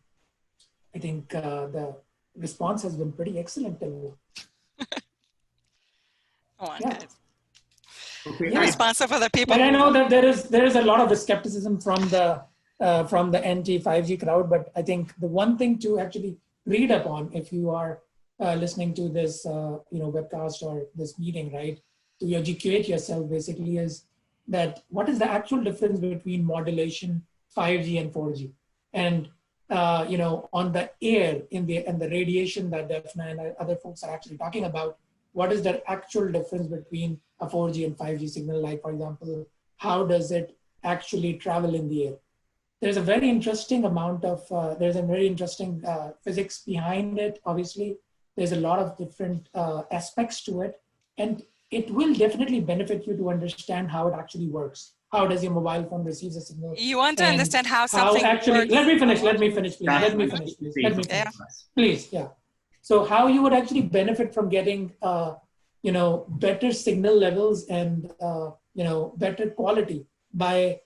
I think the response has been pretty excellent till now. Come on, Yeah. guys. Okay. Be responsive for the people. But I know that there is a lot of skepticism from the anti-5G crowd, but I think the one thing to actually read upon if you are listening to this webcast or this meeting, right, to educate yourself basically is that what is the actual difference between modulation 5G and 4G, and on the air and the radiation that Daphne and other folks are actually talking about, what is the actual difference between a 4G and 5G signal? Like, for example, how does it actually travel in the air? There's a very interesting amount of, physics behind it, obviously. There's a lot of different aspects to it. And it will definitely benefit you to understand how it actually works. How does your mobile phone receive a signal? You want to understand how something works. Let me finish, please. Please, yeah. So how you would actually benefit from getting, better signal levels and, better quality by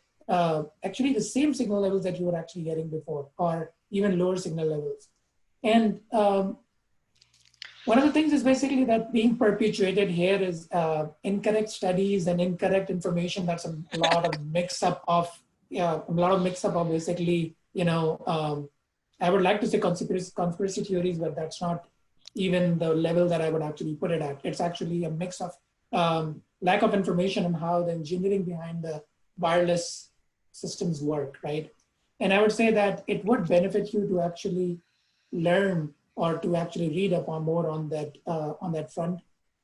actually the same signal levels that you were actually getting before, or even lower signal levels. And one of the things is basically that being perpetuated here is incorrect studies and incorrect information. That's a lot of mix up of basically, I would like to say conspiracy theories, but that's not even the level that I would actually put it at. It's actually a mix of lack of information on how the engineering behind the wireless systems work, right? And I would say that it would benefit you to actually learn or to actually read up on more on that front,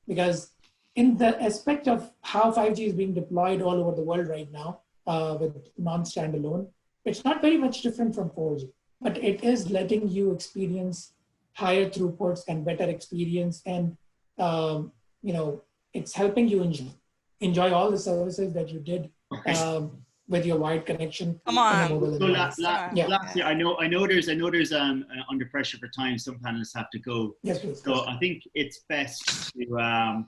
because in the aspect of how 5G is being deployed all over the world right now with non-standalone, it's not very much different from 4G, but it is letting you experience higher throughputs and better experience, and it's helping you enjoy all the services that you did with your wide connection. Come on. So lastly, I know there's under pressure for time. Some panelists have to go. Yes, please. So I think it's best to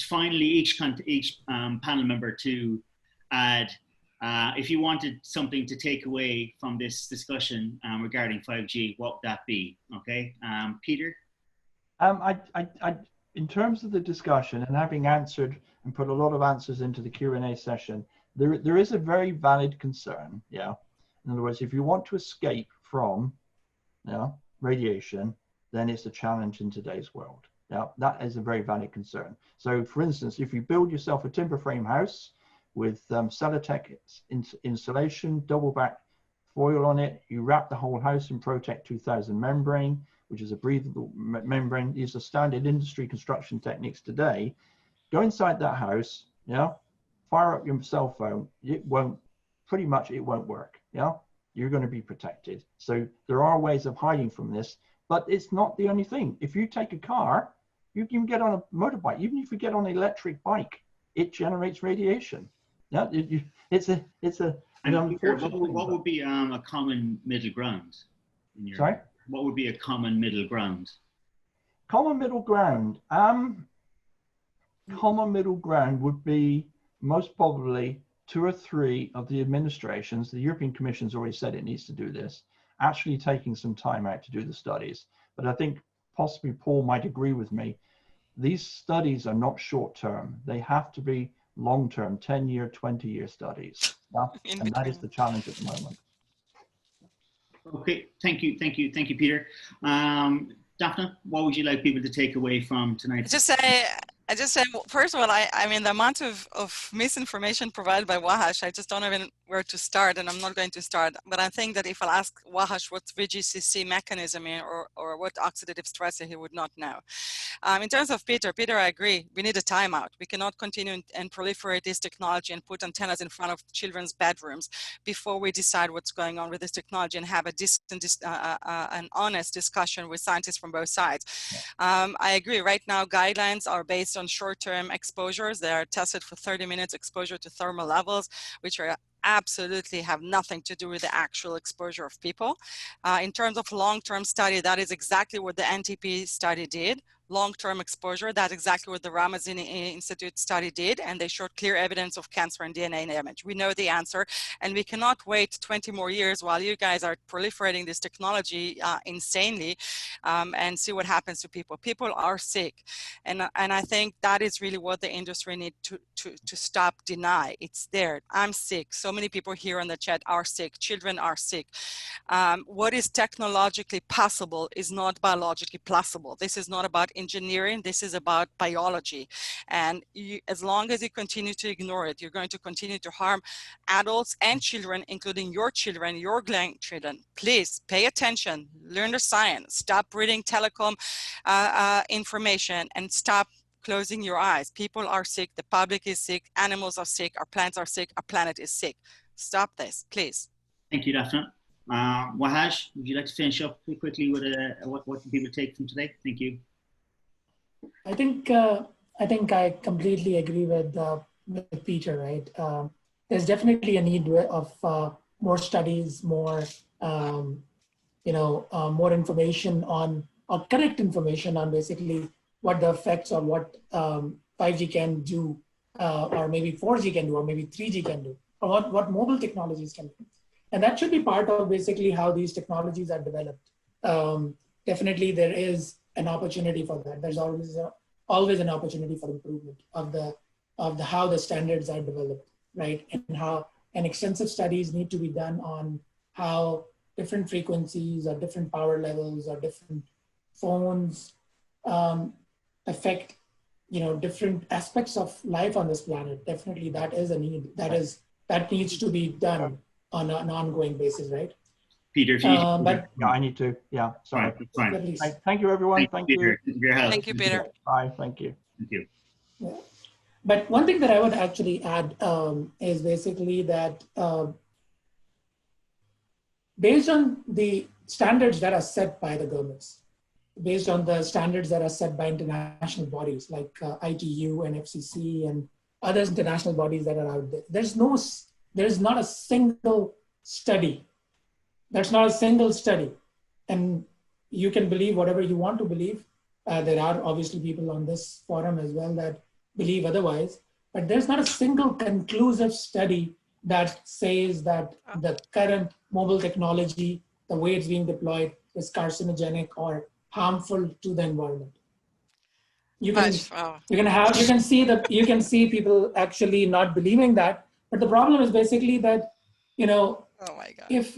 finally each panel member to add, if you wanted something to take away from this discussion regarding 5G, what would that be? Okay, Peter. In terms of the discussion and having answered and put a lot of answers into the Q&A session, there is a very valid concern. Yeah. In other words, if you want to escape from radiation, then it's a challenge in today's world. Yeah, that is a very valid concern. So for instance, if you build yourself a timber frame house with Celatec insulation, double back foil on it, you wrap the whole house in Protect 2000 membrane, which is a breathable membrane. These are standard industry construction techniques today. Go inside that house, fire up your cell phone, it won't work. You're going to be protected. So there are ways of hiding from this, but it's not the only thing. If you take a car, you can get on a motorbike, even if you get on an electric bike, it generates radiation. What would be a common middle ground? Sorry? What would be a common middle ground? Common middle ground. Common middle ground would be most probably 2 or 3 of the administrations. The European Commission's already said it needs to do this, actually taking some time out to do the studies. But I think possibly Paul might agree with me. These studies are not short term. They have to be long term, 10-year, 20-year studies. And that is the challenge at the moment. Okay, thank you, Peter. Daphne, what would you like people to take away from tonight? I just say, first of all, I mean, the amount of misinformation provided by Wahaj, I just don't even where to start, and I'm not going to start, but I think that if I'll ask Wahaj what's VGCC mechanism or what oxidative stress, he would not know. In terms of Peter, I agree. We need a timeout. We cannot continue and proliferate this technology and put antennas in front of children's bedrooms before we decide what's going on with this technology and have a distant, an honest discussion with scientists from both sides. I agree. Right now, guidelines are based on short-term exposures. They are tested for 30 minutes exposure to thermal levels, which are absolutely have nothing to do with the actual exposure of people. In terms of long-term study, that is exactly what the NTP study did. Long-term exposure, that's exactly what the Ramazini Institute study did, and they showed clear evidence of cancer and DNA damage. We know the answer, and we cannot wait 20 more years while you guys are proliferating this technology insanely and see what happens to people. People are sick, and I think that is really what the industry needs to stop, deny. It's there. I'm sick. So many people here on the chat are sick. Children are sick. What is technologically possible is not biologically plausible. This is not about engineering. This is about biology. And as long as you continue to ignore it, you're going to continue to harm adults and children, including your children, your grandchildren. Please pay attention, learn the science, stop reading telecom information, and stop closing your eyes. People are sick, the public is sick, animals are sick, our plants are sick, our planet is sick. Stop this, please. Thank you, Daphne. Wahaj, would you like to finish up quickly with what people take from today? Thank you. I think I completely agree with Peter. Right, there's definitely a need of more studies, more more information on, or correct information on basically what the effects or what 5G can do, or maybe 4G can do, or maybe 3G can do, or what mobile technologies can do. And that should be part of basically how these technologies are developed. Definitely there is an opportunity for that. There's always an opportunity for improvement of how the standards are developed, right? And extensive studies need to be done on how different frequencies or different power levels or different phones affect, different aspects of life on this planet. Definitely that is a need that needs to be done on an ongoing basis, right? Peter, if you I need to. Yeah, sorry. Fine. Thank you, everyone. Thank you. Thank you, Peter. Bye. Thank you. Thank you. Yeah. But one thing that I would actually add is basically that based on the standards that are set by the governments, based on the standards that are set by international bodies like ITU and FCC and other international bodies that are out there, there's not a single study. That's not a single study. And you can believe whatever you want to believe. There are obviously people on this forum as well that believe otherwise, but there's not a single conclusive study that says that the current mobile technology, the way it's being deployed, is carcinogenic or harmful to the environment. You can see people actually not believing that, but the problem is basically that, oh my God. if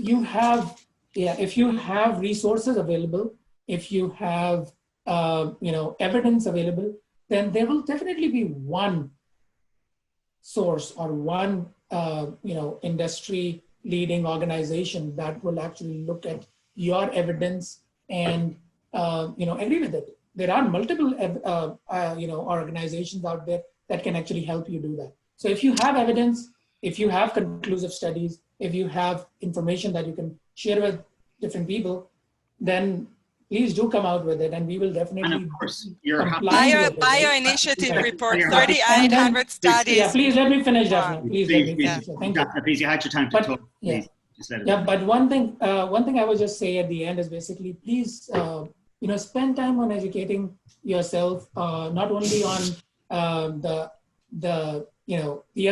you have resources available, if you have evidence available, then there will definitely be one source or one industry leading organization that will actually look at your evidence and agree with it. There are multiple organizations out there that can actually help you do that. So if you have evidence, if you have conclusive studies, if you have information that you can share with different people, then please do come out with it, and we will definitely. And of course, you're Bio-initiative report, 3,800 studies. Yeah, please let me finish, Daphne. Please let me finish. Thank you. Please, you had your time to talk. Please, but one thing I would just say at the end is basically, please, spend time on educating yourself, not only on the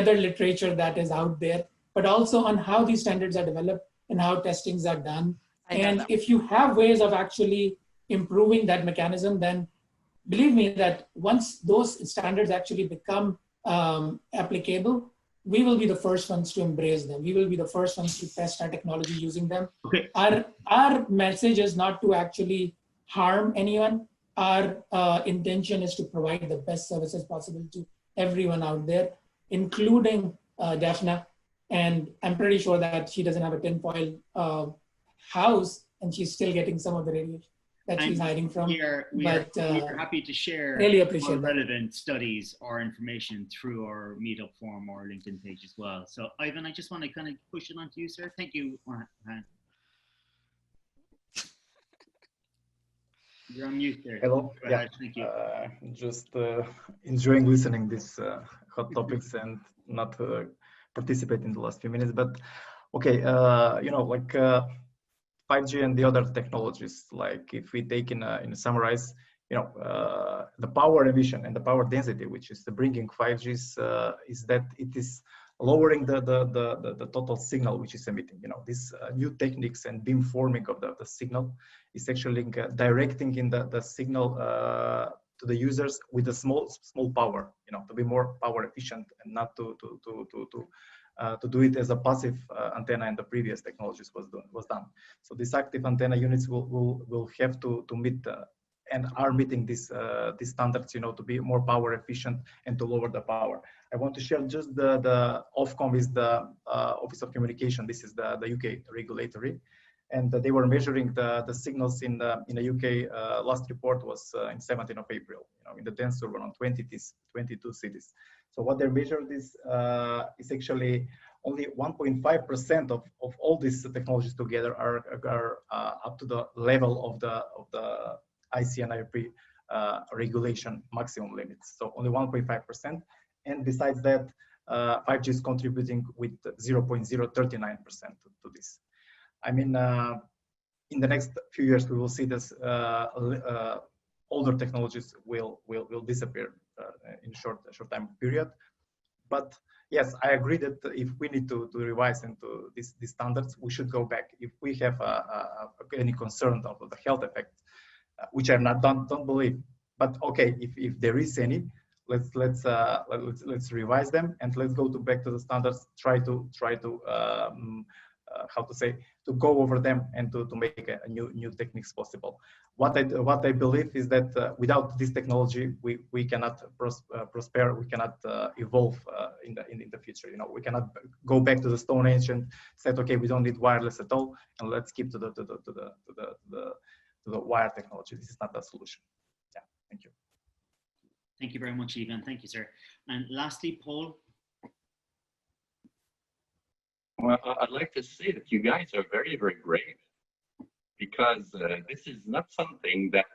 other literature that is out there, but also on how these standards are developed and how testings are done. And if you have ways of actually improving that mechanism, then believe me that once those standards actually become applicable, we will be the first ones to embrace them. We will be the first ones to test our technology using them. Okay. Our message is not to actually harm anyone. Our intention is to provide the best services possible to everyone out there, including Daphne And I'm pretty sure that she doesn't have a tinfoil house, and she's still getting some of the radiation that she's hiding from. We are happy to share really appreciate all relevant studies or information through our Meetup forum or LinkedIn page as well. So Ivan, I just want to kind of push it on to you, sir. Thank you. You're on mute there. Hello. Yeah. Thank you. Just enjoying listening these hot topics and not participate in the last few minutes. But okay, you know, like 5G and the other technologies, like if we take in a summarize, you know, the power emission and the power density, which is the bringing 5G is that it is lowering the total signal which is emitting. You know, these new techniques and beamforming of the signal is actually directing in the signal to the users with a small power, you know, to be more power efficient and not to do it as a passive antenna in the previous technologies was done. So these active antenna units will have to meet and are meeting these standards, you know, to be more power efficient and to lower the power. I want to share just the Ofcom is the Office of Communication. This is the UK regulatory, and they were measuring the signals in the UK. Last report was in 17th of April. You know, in the dense urban on 22 cities. So what they measured is actually only 1.5% of all these technologies together are up to the level of the ICNIRP regulation maximum limits. So only 1.5%. And besides that, 5G is contributing with 0.039% to this. I mean, in the next few years, we will see this older technologies will disappear in short time period. But yes, I agree that if we need to revise into these standards, we should go back. If we have any concern of the health effect, which I'm not don't believe, but okay, if there is any, let's revise them and let's go back to the standards. Try to how to say, to go over them and to make a new techniques possible. What I believe is that without this technology, we cannot prosper. We cannot evolve in the future. You know, we cannot go back to the Stone Age and say, okay, we don't need wireless at all, and let's keep to the wire technology. This is not the solution. Yeah, thank you. Thank you very much, Ivan. Thank you, sir. And lastly, Paul. Well, I'd like to say that you guys are very, very brave, because this is not something that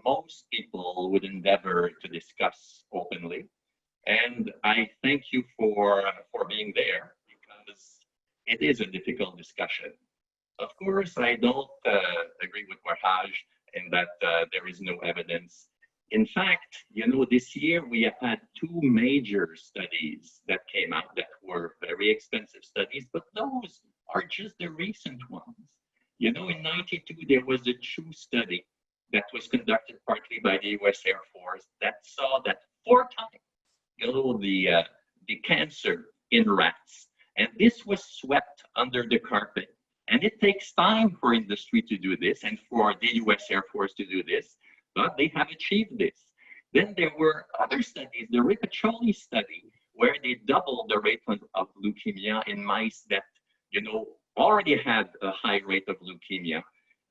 most people would endeavor to discuss openly. And I thank you for being there, because it is a difficult discussion. Of course, I don't agree with Wahaj in that there is no evidence. In fact, you know, this year we have had 2 major studies that came out that were very expensive studies, but those are just the recent ones. You know, in '92, there was a true study that was conducted partly by the US Air Force that saw that 4 times, you know, the cancer in rats. And this was swept under the carpet. And it takes time for industry to do this and for the US Air Force to do this. But they have achieved this. Then there were other studies, the Ripaccioli study, where they doubled the rate of leukemia in mice that, you know, already had a high rate of leukemia.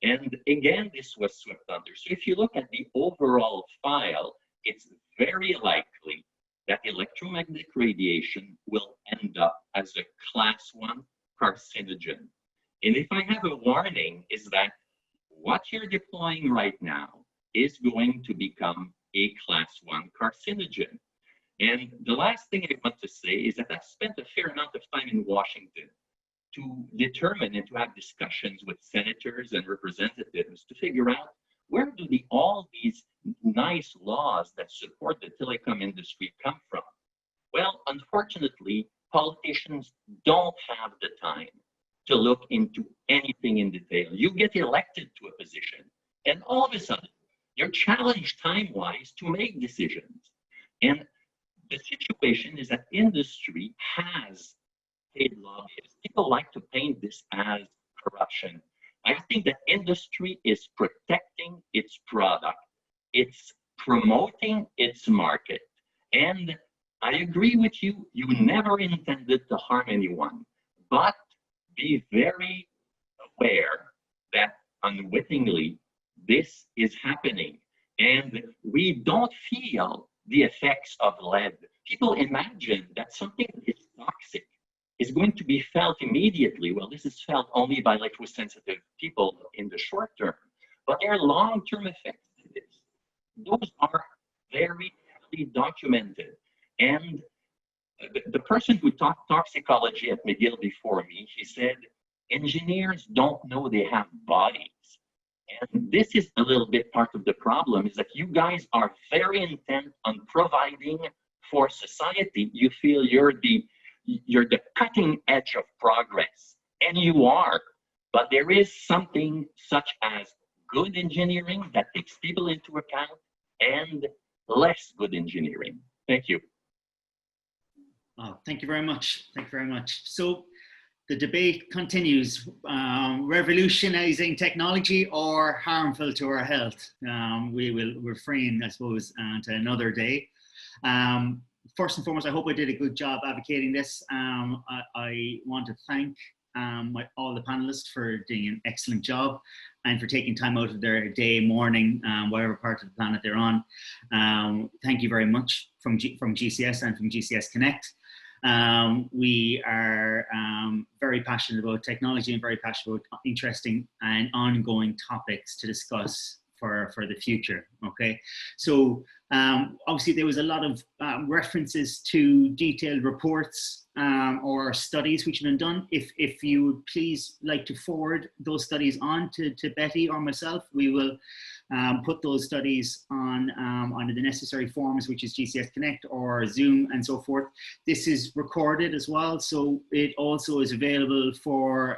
And again, this was swept under. So if you look at the overall file, it's very likely that electromagnetic radiation will end up as a class 1 carcinogen. And if I have a warning, is that what you're deploying right now is going to become a class 1 carcinogen. And the last thing I want to say is that I've spent a fair amount of time in Washington to determine and to have discussions with senators and representatives to figure out where do all these nice laws that support the telecom industry come from. Well, unfortunately, politicians don't have the time to look into anything in detail. You get elected to a position, and all of a sudden, you're challenged time-wise to make decisions. And the situation is that industry has paid lobbyists. People like to paint this as corruption. I think that industry is protecting its product. It's promoting its market. And I agree with you, you never intended to harm anyone. but be very aware that unwittingly this is happening, and we don't feel the effects of lead. People imagine that something that is toxic is going to be felt immediately. Well, this is felt only by electrosensitive people in the short term, but there are long-term effects to this. Those are very heavily documented. And the person who taught toxicology at McGill before me, he said, engineers don't know they have bodies. And this is a little bit part of the problem, is that you guys are very intent on providing for society. You feel you're the cutting edge of progress, and you are. But there is something such as good engineering that takes people into account and less good engineering. Thank you. Oh, thank you very much. Thank you very much. So the debate continues, revolutionizing technology or harmful to our health. We will refrain, I suppose, to another day. First and foremost, I hope I did a good job advocating this. I want to thank all the panelists for doing an excellent job and for taking time out of their day, morning, whatever part of the planet they're on. Thank you very much from GCS and from GCS Connect. We are very passionate about technology and very passionate about interesting and ongoing topics to discuss for the future. Okay, so obviously there was a lot of references to detailed reports or studies which have been done. If you would please like to forward those studies on to Betty or myself, we will put those studies on onto the necessary forms, which is GCS Connect or Zoom and so forth. This is recorded as well, so it also is available for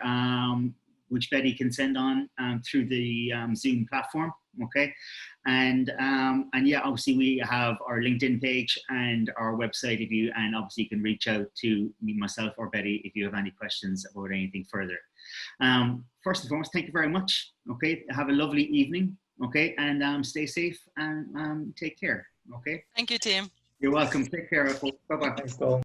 which Betty can send on through the Zoom platform. Okay, and yeah, obviously we have our LinkedIn page and our website. And obviously you can reach out to me, myself, or Betty if you have any questions about anything further. First and foremost, thank you very much. Okay, have a lovely evening. Okay, and stay safe and take care. Okay. Thank you, Tim. You're welcome. Take care. Bye bye. Thanks, all.